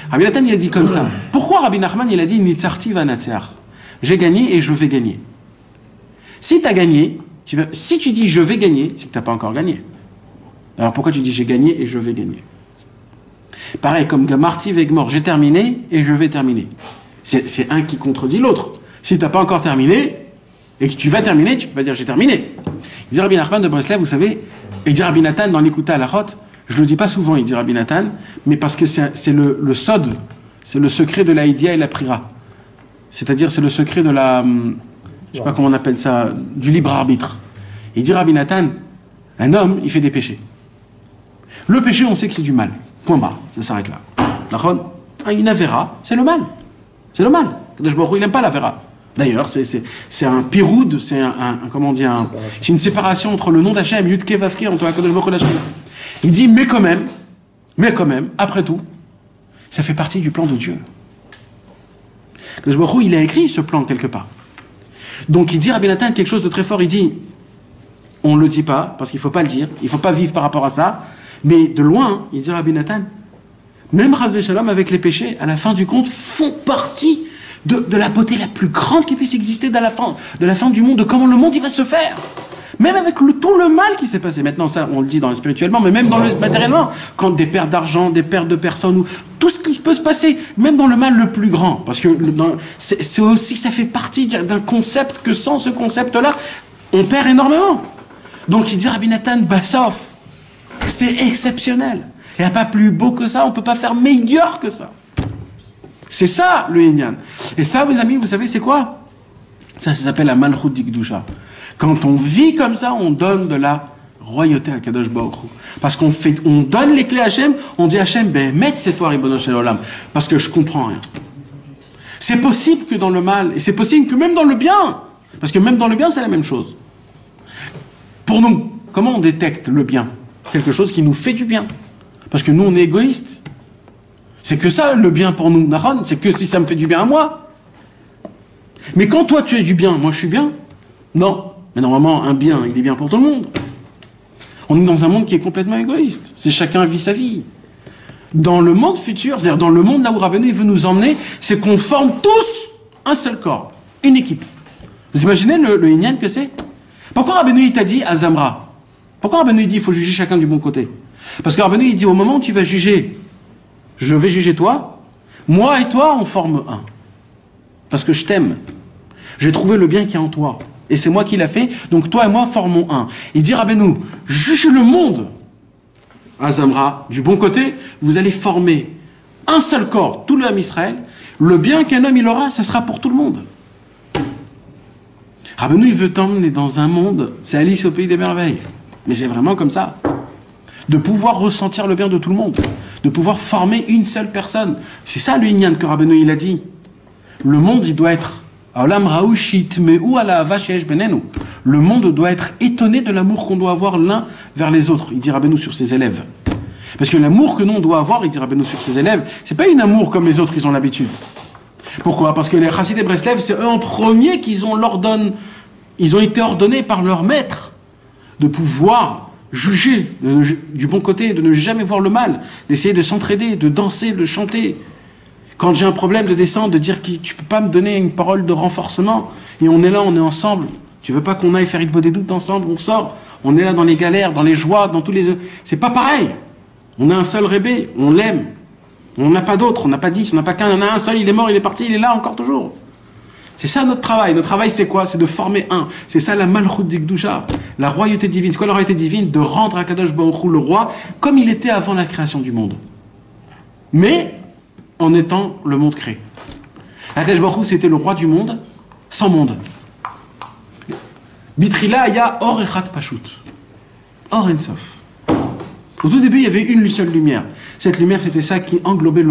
Rabbi Nathan, il a dit comme ça. Pourquoi Rabbi Nachman, il a dit Nitzarti vanatseach? J'ai gagné et je vais gagner. Si tu as gagné, si tu dis je vais gagner, c'est que tu n'as pas encore gagné. Alors pourquoi tu dis j'ai gagné et je vais gagner? Pareil, comme Gamarti Vegmor, j'ai terminé et je vais terminer. C'est un qui contredit l'autre. Si tu n'as pas encore terminé et que tu vas terminer, tu peux pas dire j'ai terminé. Il dit Rabbi Nachman de Breslev, vous savez, il dit Rabbi Nathan dans l'Ikuta Alachot, je le dis pas souvent, il dit Rabbi Nathan, mais parce que c'est le sod, c'est le secret de la Idia et la Prira. C'est-à-dire c'est le secret de la... je sais pas comment on appelle ça, du libre arbitre. Il dit Rabbi Nathan, un homme, il fait des péchés. Le péché, on sait que c'est du mal. Point barre, ça s'arrête là. Une avéra, c'est le mal. C'est le mal. Kadosh Baruch Hu, il n'aime pas l'avéra. D'ailleurs, c'est un piroud, c'est c'est une séparation entre le nom d'Hachem, Yudke Vavke, entre Kadosh Baruch Hu et la Shekhinah. Il dit, mais quand même, après tout, ça fait partie du plan de Dieu. Kadosh Baruch Hu, il a écrit ce plan quelque part. Donc il dit Rabbi Nathan quelque chose de très fort, il dit, on ne le dit pas, parce qu'il ne faut pas le dire, il ne faut pas vivre par rapport à ça, mais de loin, il dit Rabbi Nathan, même Chas v'Shalom avec les péchés, à la fin du compte, font partie de la beauté la plus grande qui puisse exister de la fin du monde, de comment le monde il va se faire. Même avec tout le mal qui s'est passé. Maintenant, ça, on le dit dans le spirituellement, mais même dans le matériellement. Quand des pertes d'argent, des pertes de personnes, ou tout ce qui peut se passer, même dans le mal le plus grand. Parce que c'est aussi, ça fait partie d'un concept que sans ce concept-là, on perd énormément. Donc il dit Rabbi Nathan, Bassof, c'est exceptionnel. Il n'y a pas plus beau que ça, on ne peut pas faire meilleur que ça. C'est ça le Inyan. Et ça, mes amis, vous savez, c'est quoi? Ça s'appelle la Malchut d'Ikdusha. Quand on vit comme ça, on donne de la royauté à Kadosh Baruch Hu. Parce qu'on donne les clés à Hachem, on dit à Hachem, ben, mets c'est toi, Ribono Shel Olam. Parce que je comprends rien. C'est possible que dans le mal, et c'est possible que même dans le bien, parce que même dans le bien, c'est la même chose. Pour nous, comment on détecte le bien? Quelque chose qui nous fait du bien. Parce que nous, on est égoïstes. C'est que ça, le bien pour nous, Nahon, c'est que si ça me fait du bien à moi. Mais quand toi, tu es du bien, moi, je suis bien? Non. Mais normalement, un bien, il est bien pour tout le monde. On est dans un monde qui est complètement égoïste. C'est chacun vit sa vie. Dans le monde futur, c'est-à-dire dans le monde là où Rabbeinu veut nous emmener, c'est qu'on forme tous un seul corps, une équipe. Vous imaginez le Inyan que c'est? Pourquoi Rabbeinu il t'a dit à Zamra? Pourquoi Rabbeinu il dit il faut juger chacun du bon côté? Parce que Rabbeinu il dit au moment où tu vas juger, je vais juger toi, moi et toi on forme un. Parce que je t'aime. J'ai trouvé le bien qui est en toi. Et c'est moi qui l'a fait, donc toi et moi formons un. Il dit Rabbeinu, jugez le monde. Azamra, du bon côté, vous allez former un seul corps, tout le Ham Israël. Le bien qu'un homme il aura, ça sera pour tout le monde. Rabbeinu, il veut t'emmener dans un monde, c'est Alice au pays des merveilles. Mais c'est vraiment comme ça. De pouvoir ressentir le bien de tout le monde. De pouvoir former une seule personne. C'est ça le Inyan que Rabbeinu il a dit. Le monde, il doit être le monde doit être étonné de l'amour qu'on doit avoir l'un vers les autres. Il dit Rabbeinu sur ses élèves. Parce que l'amour que nous on doit avoir, il dit Rabbeinu sur ses élèves, c'est pas un amour comme les autres ils ont l'habitude. Pourquoi? Parce que les Chassidé Breslev, c'est eux en premier qu'ils ont ils ont été ordonnés par leur maître de pouvoir juger du bon côté, de ne jamais voir le mal, d'essayer de s'entraider, de danser, de chanter. Quand j'ai un problème de descendre, de dire tu peux pas me donner une parole de renforcement, et on est là, on est ensemble. Tu veux pas qu'on aille faire une des doutes ensemble, on sort, on est là dans les galères, dans les joies, dans tous les... C'est pas pareil. On a un seul rébé, on l'aime. On n'a pas d'autre, on n'a pas 10, on n'a pas qu'un, on en a un seul, il est mort, il est parti, il est là encore toujours. C'est ça notre travail. Notre travail c'est quoi? C'est de former un. C'est ça la Malchut d'Ikdusha, la royauté divine. C'est quoi la royauté divine? De rendre à Kadosh Baruch Hu le roi comme il était avant la création du monde. Mais en étant le monde créé. Akadosh Baruch Hu, c'était le roi du monde, sans monde. Bitrila aya or echat pashut. Or ensof. Au tout début, il y avait une seule lumière. Cette lumière, c'était ça qui englobait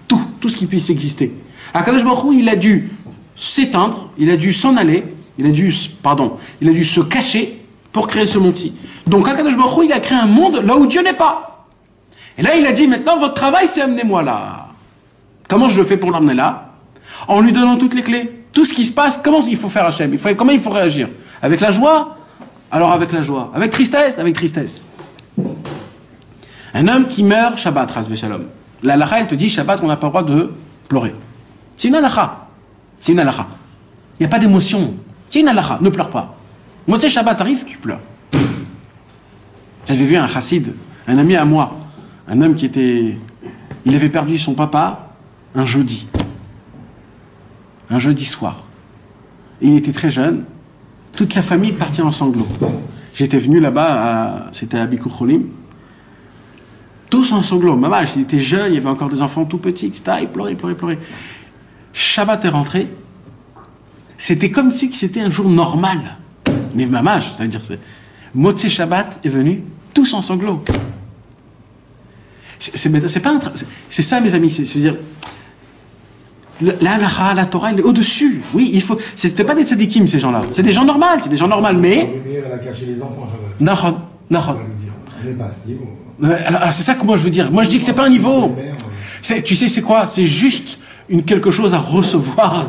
tout ce qui puisse exister. Akadosh Baruch Hu, il a dû s'éteindre, il a dû s'en aller, il a dû se cacher pour créer ce monde-ci. Donc Akadosh Baruch Hu, il a créé un monde là où Dieu n'est pas. Et là, il a dit, maintenant, votre travail, c'est amenez-moi là. Comment je le fais pour l'emmener là? En lui donnant toutes les clés. Tout ce qui se passe, comment il faut faire Hachem? Comment il faut réagir? Avec la joie? Alors avec la joie. Avec tristesse? Avec tristesse. Un homme qui meurt, Shabbat, Ras Beshalom. La halakha, elle te dit, Shabbat, on n'a pas le droit de pleurer. C'est une halakha. C'est une halakha. Il n'y a pas d'émotion. C'est une halakha. Ne pleure pas. Moi, tu sais, Shabbat arrive, tu pleures. J'avais vu un chassid, un ami à moi, un homme qui était... Il avait perdu son papa un jeudi soir. Et il était très jeune. Toute la famille partit en sanglots. J'étais venu là-bas, c'était à Bikur Cholim. Tous en sanglots. Maman, il était jeune, il y avait encore des enfants tout petits, etc. Il pleurait. Shabbat est rentré. C'était comme si c'était un jour normal. Mais maman, ça veut dire, Motzei Shabbat est venu, tous en sanglots. C'est ça, mes amis. C'est-à-dire, la halakha, la Torah, elle est au-dessus. Oui, il faut. C'était pas des tzadikim, ces gens-là. C'est des gens normaux, mais. Elle a caché les enfants, Shabbat. Nahon. On n'est pas à ce niveau. Alors, c'est ça que moi je veux dire. Moi je dis que c'est pas un niveau. Tu sais, c'est quoi? C'est juste quelque chose à recevoir.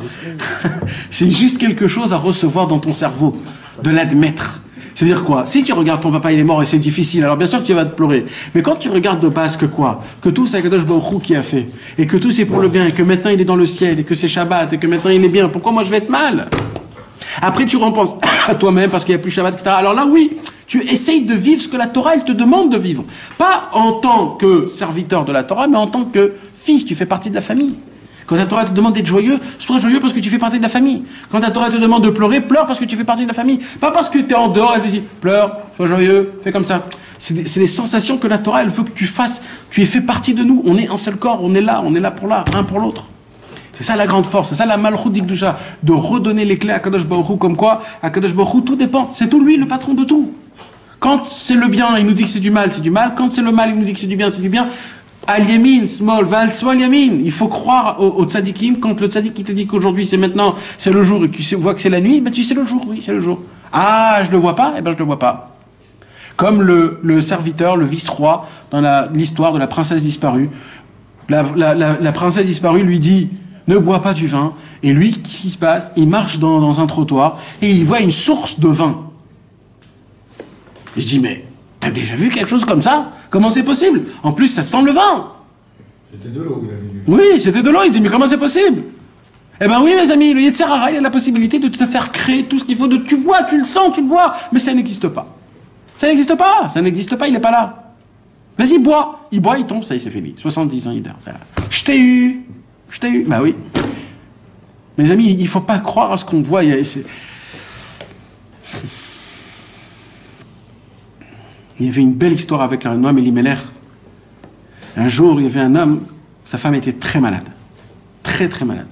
C'est juste quelque chose à recevoir dans ton cerveau. De l'admettre. C'est-à-dire quoi? Si tu regardes ton papa, il est mort et c'est difficile, alors bien sûr que tu vas te pleurer. Mais quand tu regardes de base que quoi? Que tout c'est Akadosh Baruch Hu qui a fait. Et que tout c'est pour le bien. Et que maintenant il est dans le ciel. Et que c'est Shabbat. Et que maintenant il est bien. Pourquoi moi je vais être mal? Après tu repenses à toi-même parce qu'il n'y a plus Shabbat, etc. Alors là oui, tu essayes de vivre ce que la Torah elle te demande de vivre. Pas en tant que serviteur de la Torah, mais en tant que fils. Tu fais partie de la famille. Quand la Torah te demande d'être joyeux, sois joyeux parce que tu fais partie de la famille. Quand la Torah te demande de pleurer, pleure parce que tu fais partie de la famille. Pas parce que tu es en dehors, elle te dit pleure, sois joyeux, fais comme ça. C'est des sensations que la Torah, elle veut que tu fasses. Tu es fait partie de nous. On est un seul corps, on est là pour l'un, un pour l'autre. C'est ça la grande force, c'est ça la malchut d'Ikdusha, de redonner les clés à Kadosh Baruch Hu, comme quoi, à Kadosh Baruch Hu, tout dépend. C'est tout lui, le patron de tout. Quand c'est le bien, il nous dit que c'est du mal, c'est du mal. Quand c'est le mal, il nous dit que c'est du bien, c'est du bien. Al Yamin, small, val, small Yamin. Il faut croire au tzadikim. Quand le tzadik qui te dit qu'aujourd'hui c'est maintenant, c'est le jour, et que tu vois que c'est la nuit, ben tu sais le jour, oui, c'est le jour. Ah, je le vois pas, eh ben je le vois pas. Comme le serviteur, le vice-roi, dans l'histoire de la princesse disparue. La princesse disparue lui dit, ne bois pas du vin. Et lui, qu'est-ce qui se passe? Il marche dans un trottoir et il voit une source de vin. Je dis, mais t'as déjà vu quelque chose comme ça? Comment c'est possible? En plus, ça sent le vin. C'était de l'eau, il avait dit. Oui, c'était de l'eau. Il dit, mais comment c'est possible? Eh ben oui, mes amis, le Yetzer Hara, il a la possibilité de te faire créer tout ce qu'il faut. Tu vois, tu le sens, tu le vois, mais ça n'existe pas. Ça n'existe pas, ça n'existe pas, il n'est pas là. Vas-y, bois. Il boit, il tombe, ça y est, c'est fini. 70 ans, il dort. Je t'ai eu. Bah oui. Mes amis, il ne faut pas croire à ce qu'on voit. Il y avait une belle histoire avec un homme, Elimelech. Un jour, il y avait un homme, sa femme était très malade. Très, très malade.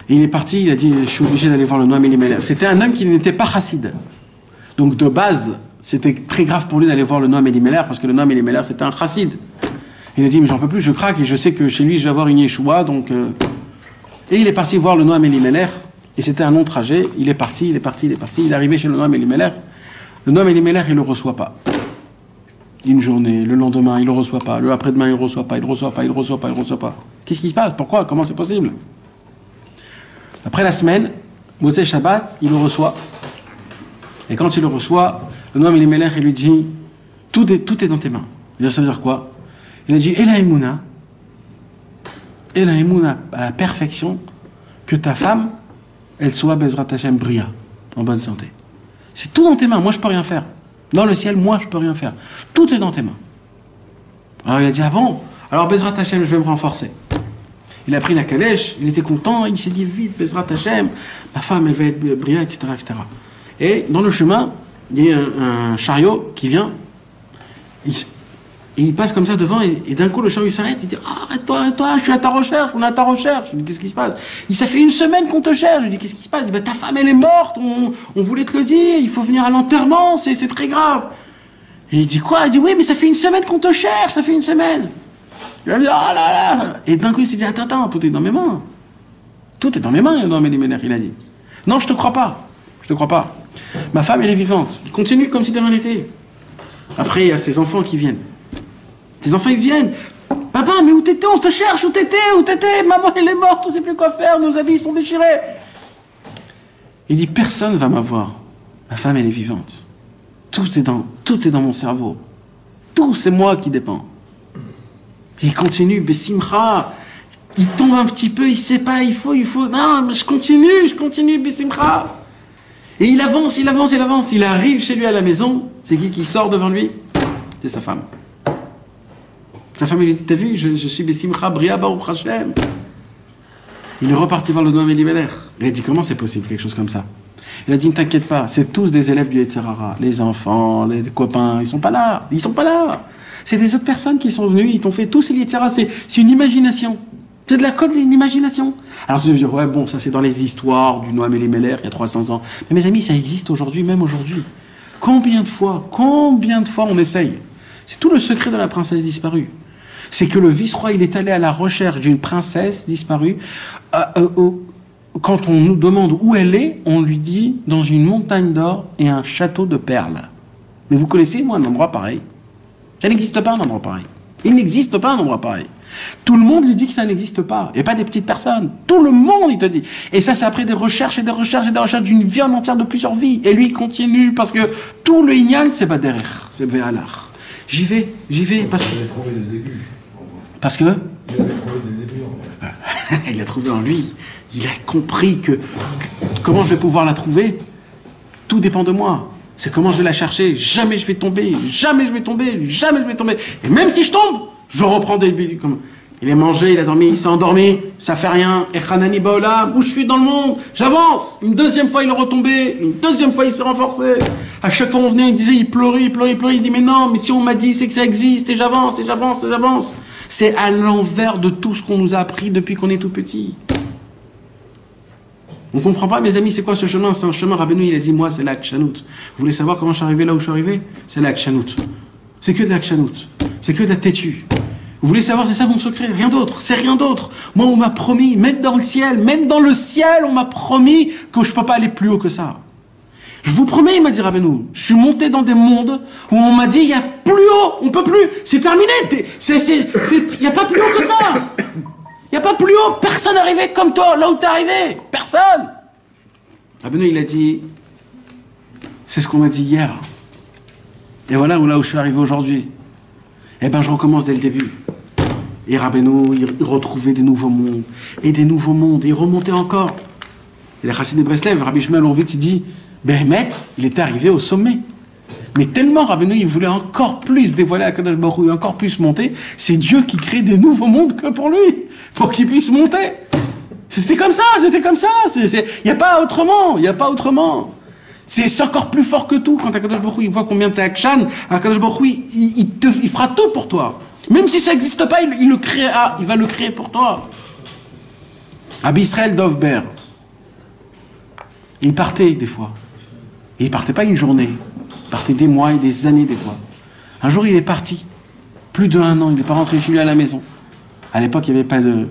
Et il est parti, il a dit, je suis obligé d'aller voir le Noam Elimelech. C'était un homme qui n'était pas chassid. Donc de base, c'était très grave pour lui d'aller voir le Noam Elimelech, parce que le Noam Elimelech, c'était un chassid. Il a dit, mais j'en peux plus, je craque, et je sais que chez lui, je vais avoir une Yeshua, donc... Et il est parti voir le Noam Elimelech, et c'était un long trajet. Il est parti, il est arrivé chez le Noam Elimelech. Le Noam Elimelech, il ne le reçoit pas. Une journée, le lendemain, il ne le reçoit pas. Le après-demain, il ne le reçoit pas, il ne le reçoit pas. Qu'est-ce qui se passe? Pourquoi? Comment c'est possible? Après la semaine, Motzei Shabbat, il le reçoit. Et quand il le reçoit, le Noam Elimelech, il lui dit, tout est dans tes mains. Ça veut dire quoi? Il a dit, Ela Emouna à la perfection, que ta femme, elle soit Bezrat Hashem Bria, en bonne santé. C'est tout dans tes mains, moi je peux rien faire. Dans le ciel, moi je peux rien faire. Tout est dans tes mains. Alors il a dit, ah bon? Alors Bezrat Hashem, je vais me renforcer. Il a pris la calèche, il était content, il s'est dit, vite, Bezrat Hashem, ma femme, elle va être Bria, etc., etc. Et dans le chemin, il y a un chariot qui vient, et il passe comme ça devant, et d'un coup le chariot s'arrête, il dit, ah, arrête-toi, je suis à ta recherche, on est à ta recherche. Je lui dis, qu'est-ce qui se passe? Il dit, ça fait une semaine qu'on te cherche. Je lui dis, qu'est-ce qui se passe? Il dit, bah, ta femme elle est morte, on voulait te le dire, il faut venir à l'enterrement, c'est très grave. Et il dit, quoi? Il dit, oui, mais ça fait une semaine qu'on te cherche, ça fait une semaine. Il a dit, oh là là. Et d'un coup il s'est dit, attends, tout est dans mes mains. Tout est dans mes mains, dans mes liminaires, il a dit. Non, je te crois pas. Ma femme, elle est vivante. Il continue comme si de rien n'était. Après, il y a ses enfants qui viennent. Ses enfants, ils viennent. Papa, mais où t'étais? On te cherche, où t'étais? Maman, elle est morte, on sait plus quoi faire, nos habits sont déchirés. Il dit, personne va m'avoir. Ma femme, elle est vivante. Tout est dans mon cerveau. Tout, c'est moi qui dépend. Il continue, Bessimcha. Il tombe un petit peu, il sait pas, il faut. Non, mais je continue, Bessimcha. Et il avance. Il arrive chez lui à la maison. C'est qui sort devant lui? C'est sa femme. Sa femme lui dit, t'as vu, je suis Bessimcha, Bria Baruch Hashem. Il est reparti voir le Noam Elimelech. Il a dit, comment c'est possible, quelque chose comme ça? Il a dit, ne t'inquiète pas, c'est tous des élèves du Yetzer Hara. Les enfants, les copains, ils sont pas là. C'est des autres personnes qui sont venues, ils t'ont fait tous ces Yetzer Hara. C'est une imagination. C'est de la code, une imagination. Alors tu vas dire, ouais, bon, ça c'est dans les histoires du Noam Elimelech, il y a 300 ans. Mais mes amis, ça existe aujourd'hui, même aujourd'hui. Combien de fois on essaye? C'est tout le secret de la princesse disparue. C'est que le vice-roi, il est allé à la recherche d'une princesse disparue. Quand on nous demande où elle est, on lui dit dans une montagne d'or et un château de perles. Mais vous connaissez, moi, un endroit pareil? Ça n'existe pas, un endroit pareil. Il n'existe pas un endroit pareil. Tout le monde lui dit que ça n'existe pas. Et pas des petites personnes. Tout le monde, il te dit. Et ça, c'est après des recherches d'une vie en entière, de plusieurs vies. Et lui, il continue parce que tout le Inyan, c'est pas derrière. C'est Véalar. J'y vais parce que... Il l'a trouvé dès le début. Parce que... Il l'avait trouvé dès le début. Il l'a trouvé en lui. Il a compris que... Comment je vais pouvoir la trouver? Tout dépend de moi. C'est comment je vais la chercher. Jamais je vais tomber. Et même si je tombe, je reprends des billes. Il est mangé, il a dormi, il s'est endormi, ça fait rien. Echanani baolam, où je suis dans le monde, j'avance. Une deuxième fois, il est retombé. Une deuxième fois, il s'est renforcé. À chaque fois, on venait, il disait, il pleurait. Il dit, mais non, mais si on m'a dit, c'est que ça existe, et j'avance. C'est à l'envers de tout ce qu'on nous a appris depuis qu'on est tout petit. On ne comprend pas, mes amis, c'est quoi ce chemin? C'est un chemin, Rabbeinu, il a dit, moi, c'est la Kshanout. Vous voulez savoir comment je suis arrivé là où je suis arrivé? C'est la Kshanout. C'est que de la Kshanout. C'est que de la têtue. Vous voulez savoir, c'est ça mon secret? Rien d'autre. C'est rien d'autre. Moi, on m'a promis, même dans le ciel, on m'a promis que je ne peux pas aller plus haut que ça. Je vous promets, il m'a dit Rabbeinu, je suis monté dans des mondes où on m'a dit, il y a plus haut, on peut plus, c'est terminé, il n'y a pas plus haut que ça. Il n'y a pas plus haut, personne n'arrivait comme toi, là où t'es arrivé, personne. Rabbeinu, il a dit, c'est ce qu'on m'a dit hier. Et voilà là où je suis arrivé aujourd'hui. Eh ben, je recommence dès le début. Et Rabbeinu, il retrouvait des nouveaux mondes, et des nouveaux mondes, et il remontait encore. Et les Chassidés de Breslev, Rabbi Shmuel Horvitz, il dit, Behemet, il était arrivé au sommet. Mais tellement Rabbeinu, il voulait encore plus dévoiler Akadosh Baruch Hu, encore plus monter, c'est Dieu qui crée des nouveaux mondes que pour lui, pour qu'il puisse monter. C'était comme ça. Il n'y a pas autrement, C'est encore plus fort que tout. Quand Akadosh Baruch Hu, il voit combien tu es Akshan, Akadosh Baruch Hu, il fera tout pour toi. Même si ça n'existe pas, il le créera, il va le créer pour toi. Rabbi Israël Dovber, il partait des fois. Et il partait pas une journée. Il partait des mois et des années des fois. Un jour, il est parti. Plus d'1 an, il n'est pas rentré chez lui à la maison. À l'époque, il n'y avait pas de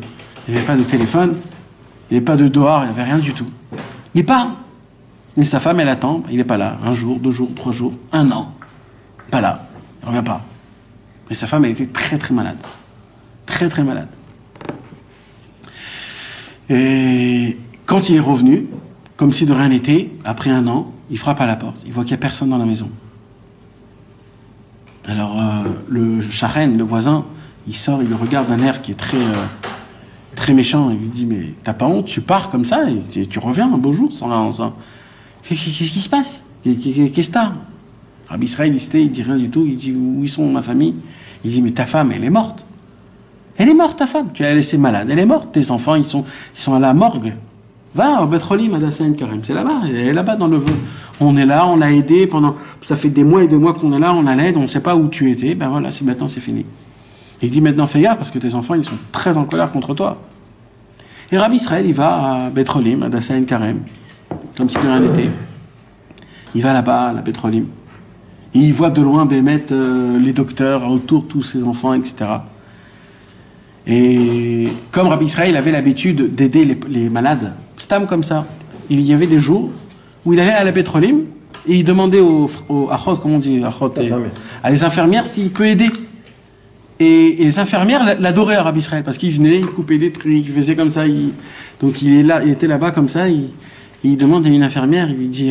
téléphone, il n'y avait pas de dehors, il n'y avait rien du tout. Il part. Et sa femme, elle attend. Il n'est pas là. 1 jour, 2 jours, 3 jours, 1 an. Pas là. Il ne revient pas. Et sa femme, elle était très très malade. Très très malade. Et quand il est revenu, comme si de rien n'était, après 1 an, il frappe à la porte. Il voit qu'il n'y a personne dans la maison. Alors, le Shachen, le voisin, il sort, il le regarde d'un air qui est très méchant. Il lui dit, mais t'as pas honte, tu pars comme ça et tu reviens un beau jour sans... Qu'est-ce qui se passe? Qu'est-ce que t'as? Rabbi Israël, il dit rien du tout. Il dit, où ils sont ma famille? Il dit, mais ta femme, elle est morte. Elle est morte, ta femme. Tu l'as laissée malade. Elle est morte. Tes enfants, ils sont à la morgue. Va au Beth Holim, Hadassah Ein Karem. C'est là-bas. Elle est là-bas dans le... On est là, on l'a aidé pendant... Ça fait des mois et des mois qu'on est là, on l'aide, on ne sait pas où tu étais. Ben voilà, maintenant c'est fini. Il dit maintenant fais gaffe parce que tes enfants, ils sont très en colère contre toi. Et Rabbi Israël, il va à Beth Holim, Hadassah Ein Karem, comme si de rien n'était. Il va là-bas, à la Beth Holim. Et il voit de loin Bémet, les docteurs autour, tous ses enfants, etc. Et comme Rabbi Israël avait l'habitude d'aider les malades, stam comme ça, il y avait des jours où il allait à la Beth Holim et il demandait aux achot, comment on dit, achot, à les infirmières s'il peut aider. Et les infirmières l'adoraient à Rabbi Israël parce qu'il venait, il coupait des trucs, il faisait comme ça. Donc il était là-bas comme ça, il demande à une infirmière, il lui dit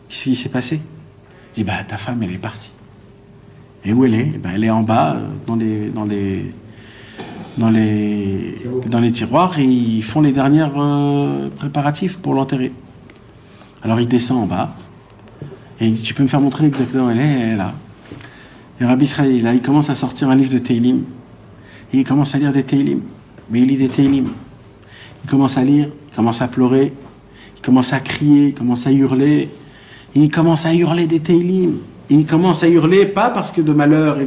qu'est-ce qui s'est passé? Il dit bah ta femme elle est partie. Et où elle est? Ben, elle est en bas dans les tiroirs et ils font les derniers préparatifs pour l'enterrer. Alors il descend en bas et il dit tu peux me faire montrer exactement où elle est là. Et Rabbi Israël là il commence à sortir un livre de Teilim et il commence à lire des Teilim. Mais il lit des Teilim. Il commence à lire, il commence à pleurer, il commence à crier, il commence à hurler. Et il commence à hurler des Teilim. Et il commence à hurler, pas parce que de malheur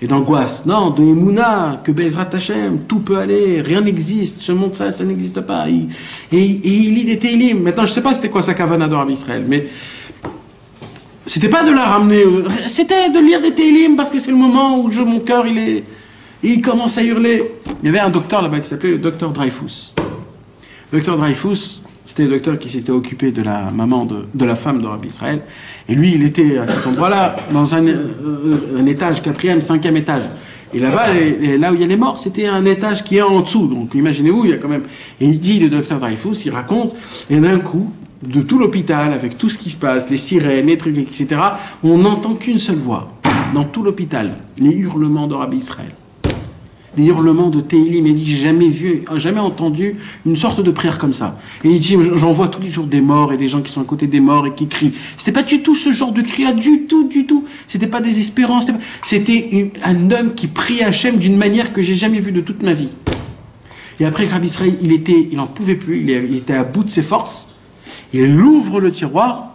et d'angoisse, non, de Emouna, que Bezrat Hashem, tout peut aller, rien n'existe, ce monde ça n'existe pas. Et il lit des Teilim. Maintenant, je ne sais pas c'était quoi sa kavana de Rabbi Israël, mais c'était pas de la ramener, c'était de lire des Teilim parce que c'est le moment où mon cœur, il est... Et il commence à hurler. Il y avait un docteur là-bas qui s'appelait le docteur Dreyfus. Le docteur Dreyfus, c'était le docteur qui s'était occupé de la maman de la femme de Rabbi Israël. Et lui, il était à cet endroit-là, dans un étage, 4e, 5e étage. Et là-bas, là où il y a les morts, c'était un étage qui est en dessous. Donc imaginez-vous, il y a quand même... Et il dit, le docteur Dreyfus, il raconte, et d'un coup, de tout l'hôpital, avec tout ce qui se passe, les sirènes, les trucs, etc., on n'entend qu'une seule voix, dans tout l'hôpital, les hurlements de Rabbi Israël. Des hurlements de Teilim. Il dit, j'ai jamais entendu une sorte de prière comme ça. Et il dit, j'en vois tous les jours des morts et des gens qui sont à côté des morts et qui crient. C'était pas du tout ce genre de cri-là, du tout. C'était pas désespérant. C'était un homme qui prie Hachem d'une manière que j'ai jamais vue de toute ma vie. Et après, Rabbi Israël, il en pouvait plus, il était à bout de ses forces. Il ouvre le tiroir,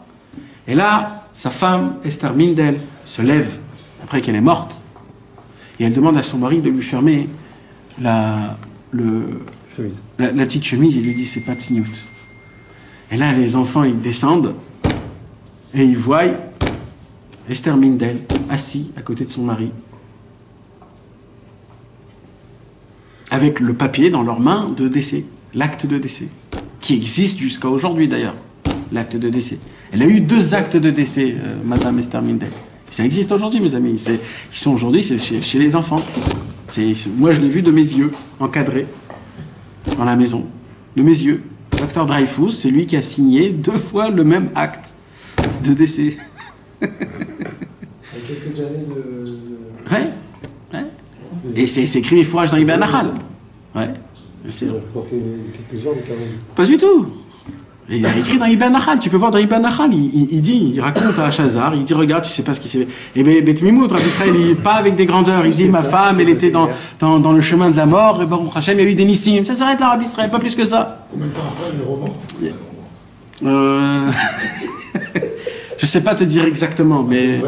et là, sa femme, Esther Mindel, se lève, après qu'elle est morte. et elle demande à son mari de lui fermer la petite chemise. Il lui dit, c'est pas tsniout. Et là, les enfants, ils descendent et ils voient Esther Mindel assis à côté de son mari, avec le papier dans leurs mains de décès, l'acte de décès, qui existe jusqu'à aujourd'hui d'ailleurs, l'acte de décès. Elle a eu 2 actes de décès, Madame Esther Mindel. Ça existe aujourd'hui, mes amis. Ils sont aujourd'hui, c'est chez les enfants. Moi, je l'ai vu de mes yeux, encadré, dans la maison, de mes yeux. Dr Dreyfus, c'est lui qui a signé 2 fois le même acte de décès. Il y a quelques années de... Ouais. Et c'est écrit les fourrages dans Ibn Nahal. Ouais. Pour quelques heures, mais Pas du tout. Et il a écrit dans Ibn Nahal, tu peux voir dans Ibn Nahal, il raconte à Chazar, il dit regarde, tu sais pas ce qui s'est fait. Et Beth Mimoud, Rabbi Israël, il n'est pas avec des grandeurs, il dit ma femme, elle était dans le chemin de la mort, et Baruch Hashem, il y a eu des nissim. Ça s'arrête là, Rabbi Israël, pas plus que ça. Combien de temps après, elle est remorte Je sais pas te dire exactement, mais.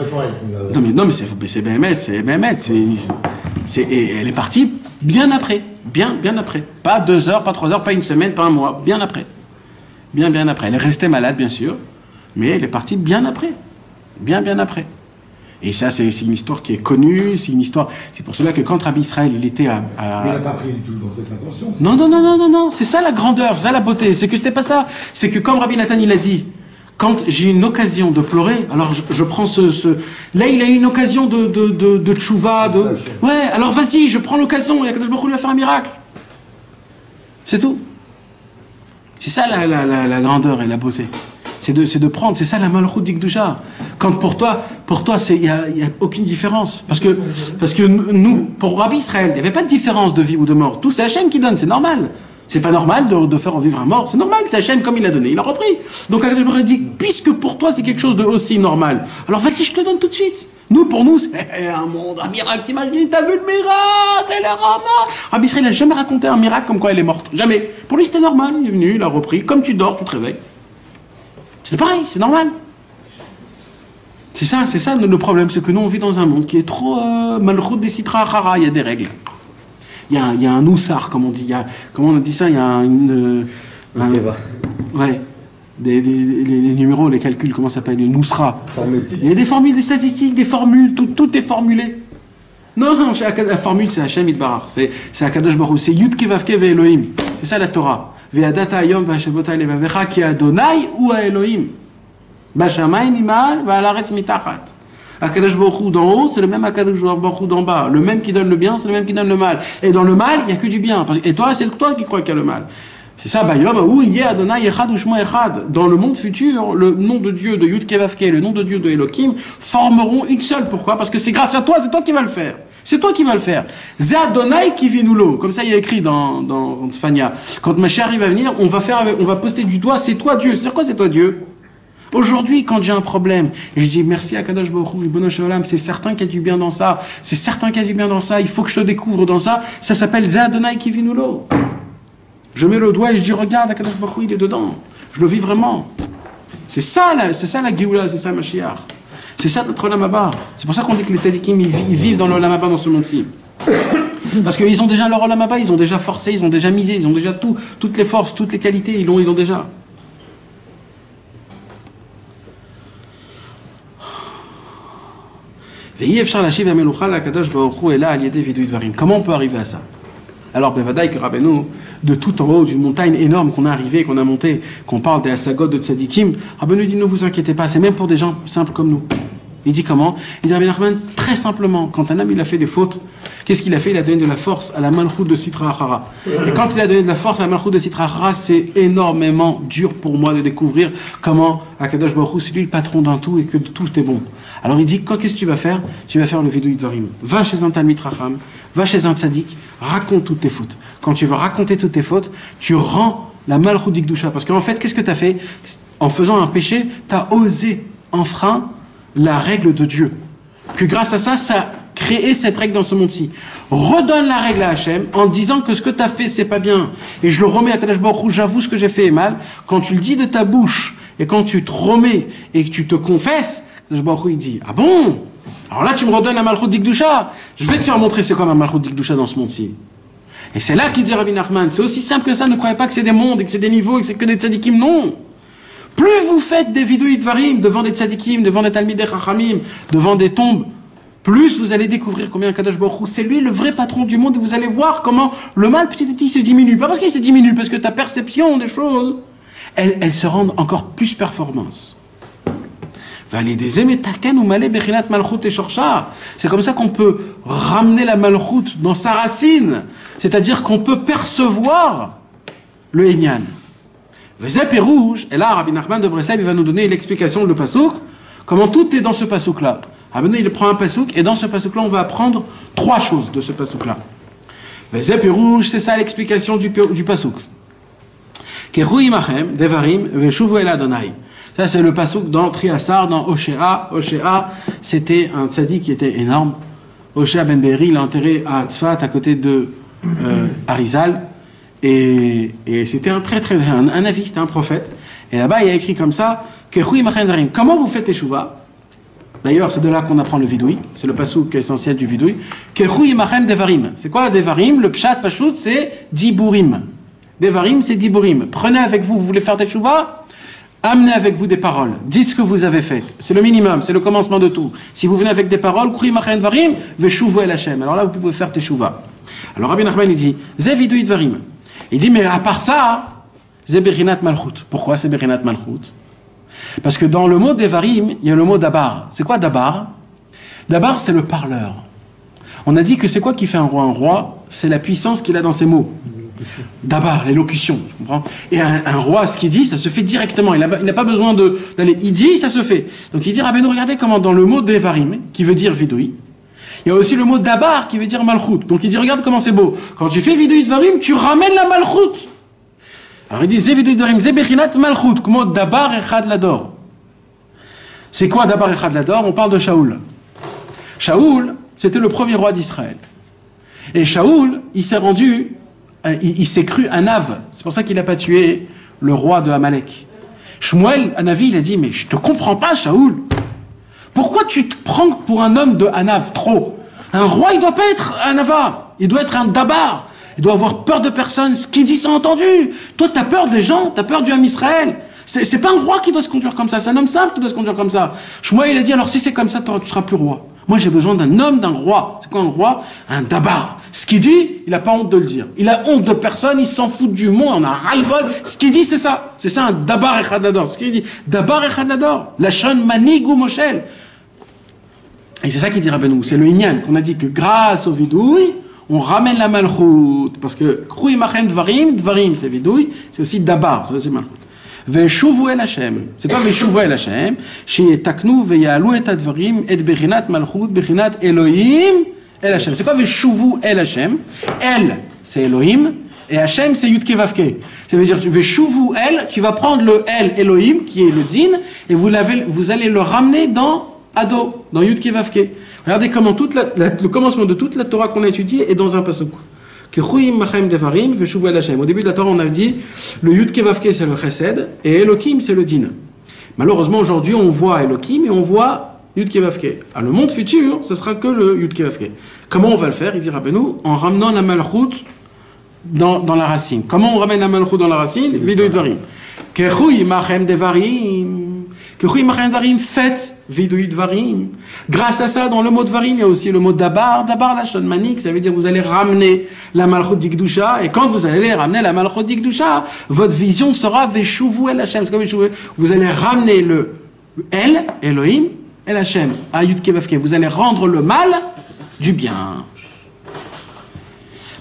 Non, mais c'est Béhémet, et elle est partie bien après. Bien après. Pas 2 heures, pas 3 heures, pas une semaine, pas un mois, bien après. Bien après. Elle est restée malade, bien sûr, mais elle est partie bien après. Bien après. Et ça, c'est une histoire qui est connue, c'est une histoire... C'est pour cela que quand Rabbi Israël, il était à... Mais il n'a pas pris du tout dans cette intention. Non, c'est ça la grandeur, c'est ça la beauté, c'est que c'était pas ça. C'est que comme Rabbi Nathan, il a dit, quand j'ai une occasion de pleurer, alors je prends Là, il a eu une occasion de tchouva, Ouais, alors vas-y, je prends l'occasion, et Akadosh Baruch Hu lui a fait un miracle. C'est tout. C'est ça la grandeur et la beauté. C'est de prendre, c'est ça la malchut d'Ikdusha. Quand pour toi, il y a aucune différence. Parce que nous, pour Rabbi Israël, il n'y avait pas de différence de vie ou de mort. Tout c'est Hachem qui donne, c'est normal. C'est pas normal de faire en vivre un mort, c'est normal, c'est Hachem comme il a donné, il a repris. Donc Akadosh Baruch Hu dit, puisque pour toi c'est quelque chose de aussi normal, alors vas-y, je te donne tout de suite. Pour nous, c'est un monde, un miracle, t'imagines, t'as vu le miracle, elle est morte. Rabbi Israël n'a jamais raconté un miracle comme quoi elle est morte, jamais. Pour lui c'était normal, il est venu, il a repris, comme tu dors, tu te réveilles. C'est pareil, c'est normal. C'est ça le problème, c'est que nous on vit dans un monde qui est trop malchut des sitra achara, il y a des règles. Il y a un oussar, comme on dit. Comment on a dit ça? Il y a ouais. Les numéros, les calculs, comment ça s'appelle? Une ousra. Il y a des formules, des statistiques, des formules, tout est formulé. Non, la formule c'est Hachem Yitbarach. C'est Akadosh Baruch Hu. C'est Yud Kevavke ve Elohim. C'est ça la Torah. Ve'adata hayom ve'ashavota levavecha ki Adonai ou Elohim. Bashamayim imal ve'alaretz mitachat. Akadosh Baruch Hu d'en haut, c'est le même Akadosh Baruch Hu d'en bas. Le même qui donne le bien, c'est le même qui donne le mal. Et dans le mal, il n'y a que du bien. Et toi, c'est toi qui crois qu'il y a le mal. C'est ça, Adonai Echad Ushmo Echad. Dans le monde futur, le nom de Dieu de Yud Kevavke et le nom de Dieu de Elohim formeront une seule. Pourquoi? Parce que c'est grâce à toi, c'est toi qui vas le faire. C'est toi qui vas le faire. Ze Adonai Kivinulo. Comme ça, il y a écrit dans Tzfania. Quand Mashiach arrive à venir, on va poster du doigt, c'est toi Dieu. C'est-à-dire quoi, c'est toi Dieu? Aujourd'hui, quand j'ai un problème, et je dis merci à Kadosh Baruch Hu, Ribono Shel Olam, c'est certain qu'il y a du bien dans ça, c'est certain qu'il y a du bien dans ça, il faut que je te découvre dans ça, ça s'appelle Ze Adonai Kivinulo. Je mets le doigt et je dis regarde, Kadosh Baruch Hu, il est dedans. Je le vis vraiment. C'est ça la Géoula, c'est ça Mashiach. C'est ça notre Olam Haba. C'est pour ça qu'on dit que les tzadikim, ils vivent dans le Olam Haba dans ce monde-ci. Parce qu'ils ont déjà leur Olam Haba, ils ont déjà forcé, ils ont déjà misé, ils ont déjà toutes les forces, toutes les qualités, ils l'ont déjà. Comment on peut arriver à ça? Alors, Bevadaï que Rabbeinu, de tout en haut d'une montagne énorme qu'on est arrivé, qu'on a monté, qu'on parle des Hasagot de Tzadikim, Rabbeinu dit ne vous inquiétez pas, c'est même pour des gens simples comme nous. Il dit comment? Il dit Rabbi Nachman, très simplement, quand un homme il a fait des fautes, qu'est-ce qu'il a fait? Il a donné de la force à la malchut de Sitra Achara. Et quand il a donné de la force à la malchut de Sitra Achara, c'est énormément dur pour moi de découvrir comment Akadosh Baruch Hu, c'est lui le patron d'un tout et que tout est bon. Alors il dit, qu'est-ce que tu vas faire? Tu vas faire le Vidui Dvarim. Va chez un Talmid Racham, va chez un Tzadik, raconte toutes tes fautes. Quand tu vas raconter toutes tes fautes, tu rends la malchut d'Ikdusha. Parce qu'en fait, qu'est-ce que tu as fait? En faisant un péché, tu as osé enfreindre la règle de Dieu. Que grâce à ça, ça a créé cette règle dans ce monde-ci. Redonne la règle à Hachem en disant que ce que tu as fait, c'est pas bien. Et je le remets à Kadosh Baruch Hu, j'avoue ce que j'ai fait est mal. Quand tu le dis de ta bouche et quand tu te remets et que tu te confesses, Kadosh Baruch Hu, il dit, ah bon? Alors là, tu me redonnes la Malchut d'Ikdusha. Je vais te faire montrer c'est quoi ma Malchut d'Ikdusha dans ce monde-ci. Et c'est là qu'il dit Rabbi Nachman, c'est aussi simple que ça, ne croyez pas que c'est des mondes, et que c'est des niveaux, et que c'est que des tzadikim, non. Plus vous faites des vidouïs dvarim devant des tzadikim, devant des talmidei chachamim, devant des tombes, plus vous allez découvrir combien Kadosh Baruch Hu, c'est lui le vrai patron du monde, et vous allez voir comment le mal petit à petit se diminue. Pas parce qu'il se diminue, parce que ta perception des choses, elle se rend encore plus performance. C'est comme ça qu'on peut ramener la malchut dans sa racine, c'est-à-dire qu'on peut percevoir le Inyan. Et là, Rabbi Nachman de Breslev, il va nous donner l'explication de le pasouk, comment tout est dans ce pasouk-là. Rabbi il prend un pasouk, et dans ce pasouk-là, on va apprendre 3 choses de ce pasouk-là. C'est ça l'explication du pasouk. Ça, c'est le pasouk dans Triassar, dans Oshéa. Oshéa, c'était un tzaddik qui était énorme. Oshéa ben Be'eri, il est enterré à Tzfat, à côté de Arizal. Et c'était un avis, c'était un prophète. Et là-bas, il y a écrit comme ça, comment vous faites teshuva? D'ailleurs, c'est de là qu'on apprend le vidoui. C'est le pasouk essentiel du vidoui. C'est quoi devarim? Le pshat pashut, c'est diburim. Devarim, c'est diburim. Prenez avec vous, vous voulez faire teshuva? Amenez avec vous des paroles. Dites ce que vous avez fait. C'est le minimum, c'est le commencement de tout. Si vous venez avec des paroles, alors là, vous pouvez faire teshuva. Alors Rabbi Nachman, il dit, Zevidui dvarim. Il dit, mais à part ça, c'est Bechinat Malchut. Pourquoi c'est Bechinat Malchut? Parce que dans le mot devarim, il y a le mot dabar. C'est quoi dabar? Dabar, c'est le parleur. On a dit que c'est quoi qui fait un roi? Un roi, c'est la puissance qu'il a dans ses mots. Dabar, l'élocution, tu comprends? Et un roi, ce qu'il dit, ça se fait directement. Il n'a pas besoin d'aller. Il dit, ça se fait. Donc il dit, Rabbeinu, regardez comment dans le mot devarim, qui veut dire vidoui, il y a aussi le mot dabar qui veut dire malchut. Donc il dit, regarde comment c'est beau. Quand tu fais vidoui dvarim, tu ramènes la malchut. Alors il dit, zé vidoui dvarim, zé bechinat malchut, comme dabar echad lador. C'est quoi dabar echad lador? On parle de Shaoul. Shaoul, c'était le premier roi d'Israël. Et Shaoul, il s'est cru un ave. C'est pour ça qu'il n'a pas tué le roi de Amalek. Shmuel, un avis, il a dit, mais je te comprends pas, Shaoul. Pourquoi tu te prends pour un homme de Hanav trop? Un roi, il doit pas être un Ava. Il doit être un Dabar. Il doit avoir peur de personne. Ce qu'il dit, c'est entendu. Toi, tu as peur des gens. Tu as peur du Ham Israël. C'est pas un roi qui doit se conduire comme ça. C'est un homme simple qui doit se conduire comme ça. Shmuel, il a dit, alors si c'est comme ça, tu seras plus roi. Moi, j'ai besoin d'un homme, d'un roi. C'est quoi un roi? Un Dabar. Ce qu'il dit, il n'a pas honte de le dire. Il a honte de personne, il s'en fout du monde, on a ras-le-bol. Ce qu'il dit, c'est ça. C'est ça un Dabar Echad Lador. Ce qu'il dit, Dabar Echad Lador. Lachon Manig ou Moshel. Et c'est ça qu'il dit Rabbeinu. C'est le Inyan qu'on a dit que grâce au vidouille, on ramène la malchut. Parce que Kruy Machem Dvarim, Dvarim c'est vidouille, c'est aussi Dabar, c'est aussi malchut. Veshuvu el Hashem. C'est quoi Veshuvu el Hashem? Sheyetaknu veyalu et advarim et bechinat malchut, bechinat Elohim el Hashem. C'est quoi Veshuvu el Hashem? El, c'est Elohim, et Hashem, c'est Yudke Vavke. Ça veut dire, Veshuvu el, tu vas prendre le El Elohim, qui est le din, et vous allez le ramener dans Ado, dans Yudke Vavke. Regardez comment le commencement de toute la Torah qu'on a étudiée est dans un pasuk. Au début de la Torah, on a dit le Yudke Vavke, c'est le Chesed, et Elohim, c'est le Din. Malheureusement, aujourd'hui, on voit Elohim et on voit Yudke Vavke. À le monde futur, ce sera que le Yudke Vavke. Comment on va le faire? Il dit Rabbeinu, en ramenant la Malchut dans la racine. Comment on ramène la Malchut dans la racine? Vidui Dvarim. Kechui Machem Devarim. Kechui Machem Devarim, faites Vidui Dvarim. Grâce à ça, dans le mot Dvarim, il y a aussi le mot Dabar. Dabar, la Shon Manik, ça veut dire vous allez ramener la Malchut d'Ikdusha. Et quand vous allez ramener la Malchut d'Ikdusha, votre vision sera Veshuvu El Hashem. Vous allez ramener le El, Elohim, El Hashem, à Yudke Vavke. Vous allez rendre le mal du bien.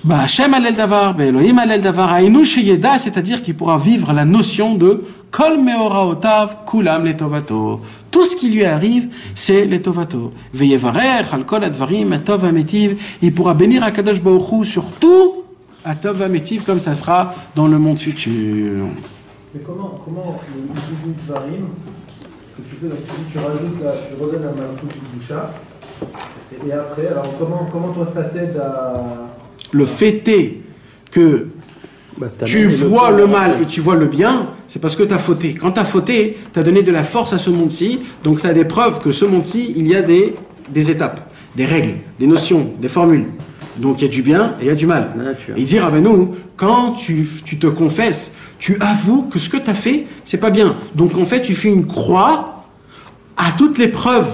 Hashem alel davar, Elohim alel davar, Ainu sheyeda, c'est-à-dire qu'il pourra vivre la notion de Kol meoraotav kulam letovato. Tout ce qui lui arrive, c'est letovato. Veyevarech al kol advarim atov ametiv. Il pourra bénir Akadosh Baruch Hu sur tout atov ametiv, comme ça sera dans le monde futur. Mais comment le dvarim que tu fais, donc tu rajoutes tu redonnes la malchut d'Ikdusha, et après, alors comment toi ça t'aide à... Le fait est que tu vois le mal et tu vois le bien, c'est parce que tu as fauté. Quand tu as fauté, tu as donné de la force à ce monde-ci, donc tu as des preuves que ce monde-ci, il y a des des étapes, des règles, des notions, des formules. Donc il y a du bien et il y a du mal. La nature. Et il dit, Rabbeinu, quand tu te confesses, tu avoues que ce que tu as fait, c'est pas bien. Donc en fait, tu fais une croix à toutes les preuves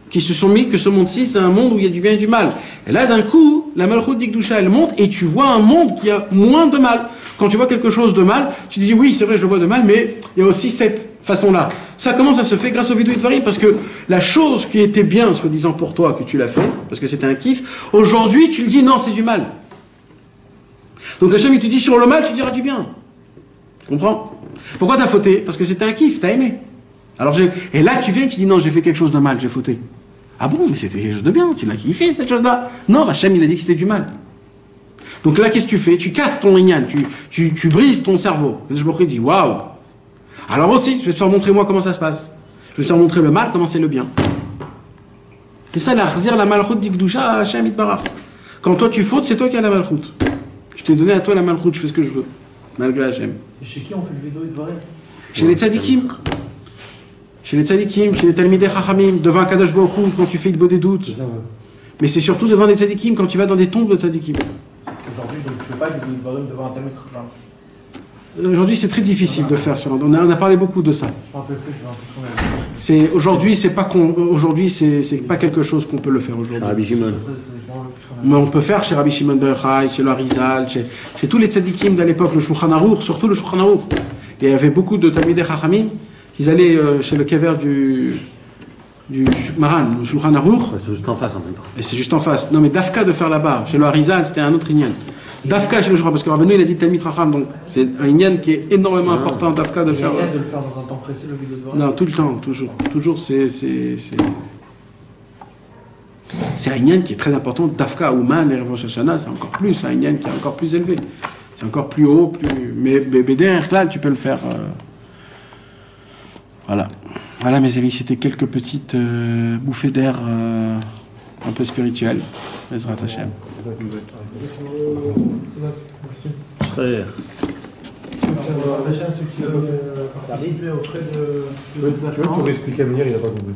qui se sont mis que ce monde-ci, c'est un monde où il y a du bien et du mal. Et là, d'un coup, la Malchut d'Ikdusha, elle monte et tu vois un monde qui a moins de mal. Quand tu vois quelque chose de mal, tu dis, oui, c'est vrai, je le vois de mal, mais il y a aussi cette façon-là. Ça, comment ça se fait? Grâce au Vidui Dvarim, parce que la chose qui était bien, soi-disant pour toi, que tu l'as fait, parce que c'était un kiff, aujourd'hui, tu le dis, non, c'est du mal. Donc Hachem, il te dit, sur le mal, tu diras du bien. Tu comprends? Pourquoi t'as fauté? Parce que c'était un kiff, t'as aimé. Alors et là, tu viens et tu dis, non, j'ai fait quelque chose de mal, j'ai fauté. Ah bon, mais c'était quelque chose de bien, tu l'as kiffé, cette chose-là. Non, Hachem, il a dit que c'était du mal. Donc là, qu'est-ce que tu fais? Tu casses ton rignan, tu brises ton cerveau. Je me dis, waouh! Alors aussi, je vais te faire montrer moi comment ça se passe. Je vais te faire montrer le mal, comment c'est le bien. C'est ça, la malchut d'Ikdusha à Hachem Itbarach. Quand toi tu fautes, c'est toi qui as la malchut. Je t'ai donné à toi la malchut, je fais ce que je veux, malgré Hachem. Et chez qui on fait le vidéo de vrai? Chez les tzadikim. Chez les tzadikim, chez les talmidei chachamim, devant un Kadosh Baruch Hu, quand tu fais une des doutes. Mais c'est surtout devant des tzadikim, quand tu vas dans des tombes de tzadikim. Aujourd'hui, donc tu fais pas le vidéo de vrai devant un talmid chacham. Aujourd'hui, c'est très difficile de faire. On a parlé beaucoup de ça. Je me rappelle plus, je vais Aujourd'hui, c'est pas quelque chose qu'on peut le faire aujourd'hui. Rabbi Shimon. Mais on peut faire chez Rabbi Shimon Bar Yochai, chez le Harizal, chez tous les tzadikim de l'époque, le Shulchan Aruch, surtout le Shulchan Aruch. Il y avait beaucoup de talmidei chachamim qui allaient chez le kever du Maran, le Shulchan Aruch. C'est juste en face en même temps. Et c'est juste en face. Non, mais Dafka de faire là-bas. Chez le Harizal, c'était un autre inyan. Dafka chez le Shulchan, parce que Rabbeinu, il a dit Talmid Chacham, donc c'est un inyan qui est énormément important, Dafka de faire. Il y a de le faire dans un temps précis, le vidéo de vrai. Non, tout le temps, toujours. Toujours, c'est un inyan qui est très important. Dafka, Ouman et Rosh Hashanah, c'est encore plus, un inyan qui est encore plus élevé. C'est encore plus haut, mais derrière là, tu peux le faire. Voilà. Voilà, mes amis, c'était quelques petites bouffées d'air un peu spirituelles. Ezrat Hashem. Frère. Hachem, ceux qui veulent participer aux frais de Tu veux tout réexpliquer à venir, il n'a pas compris.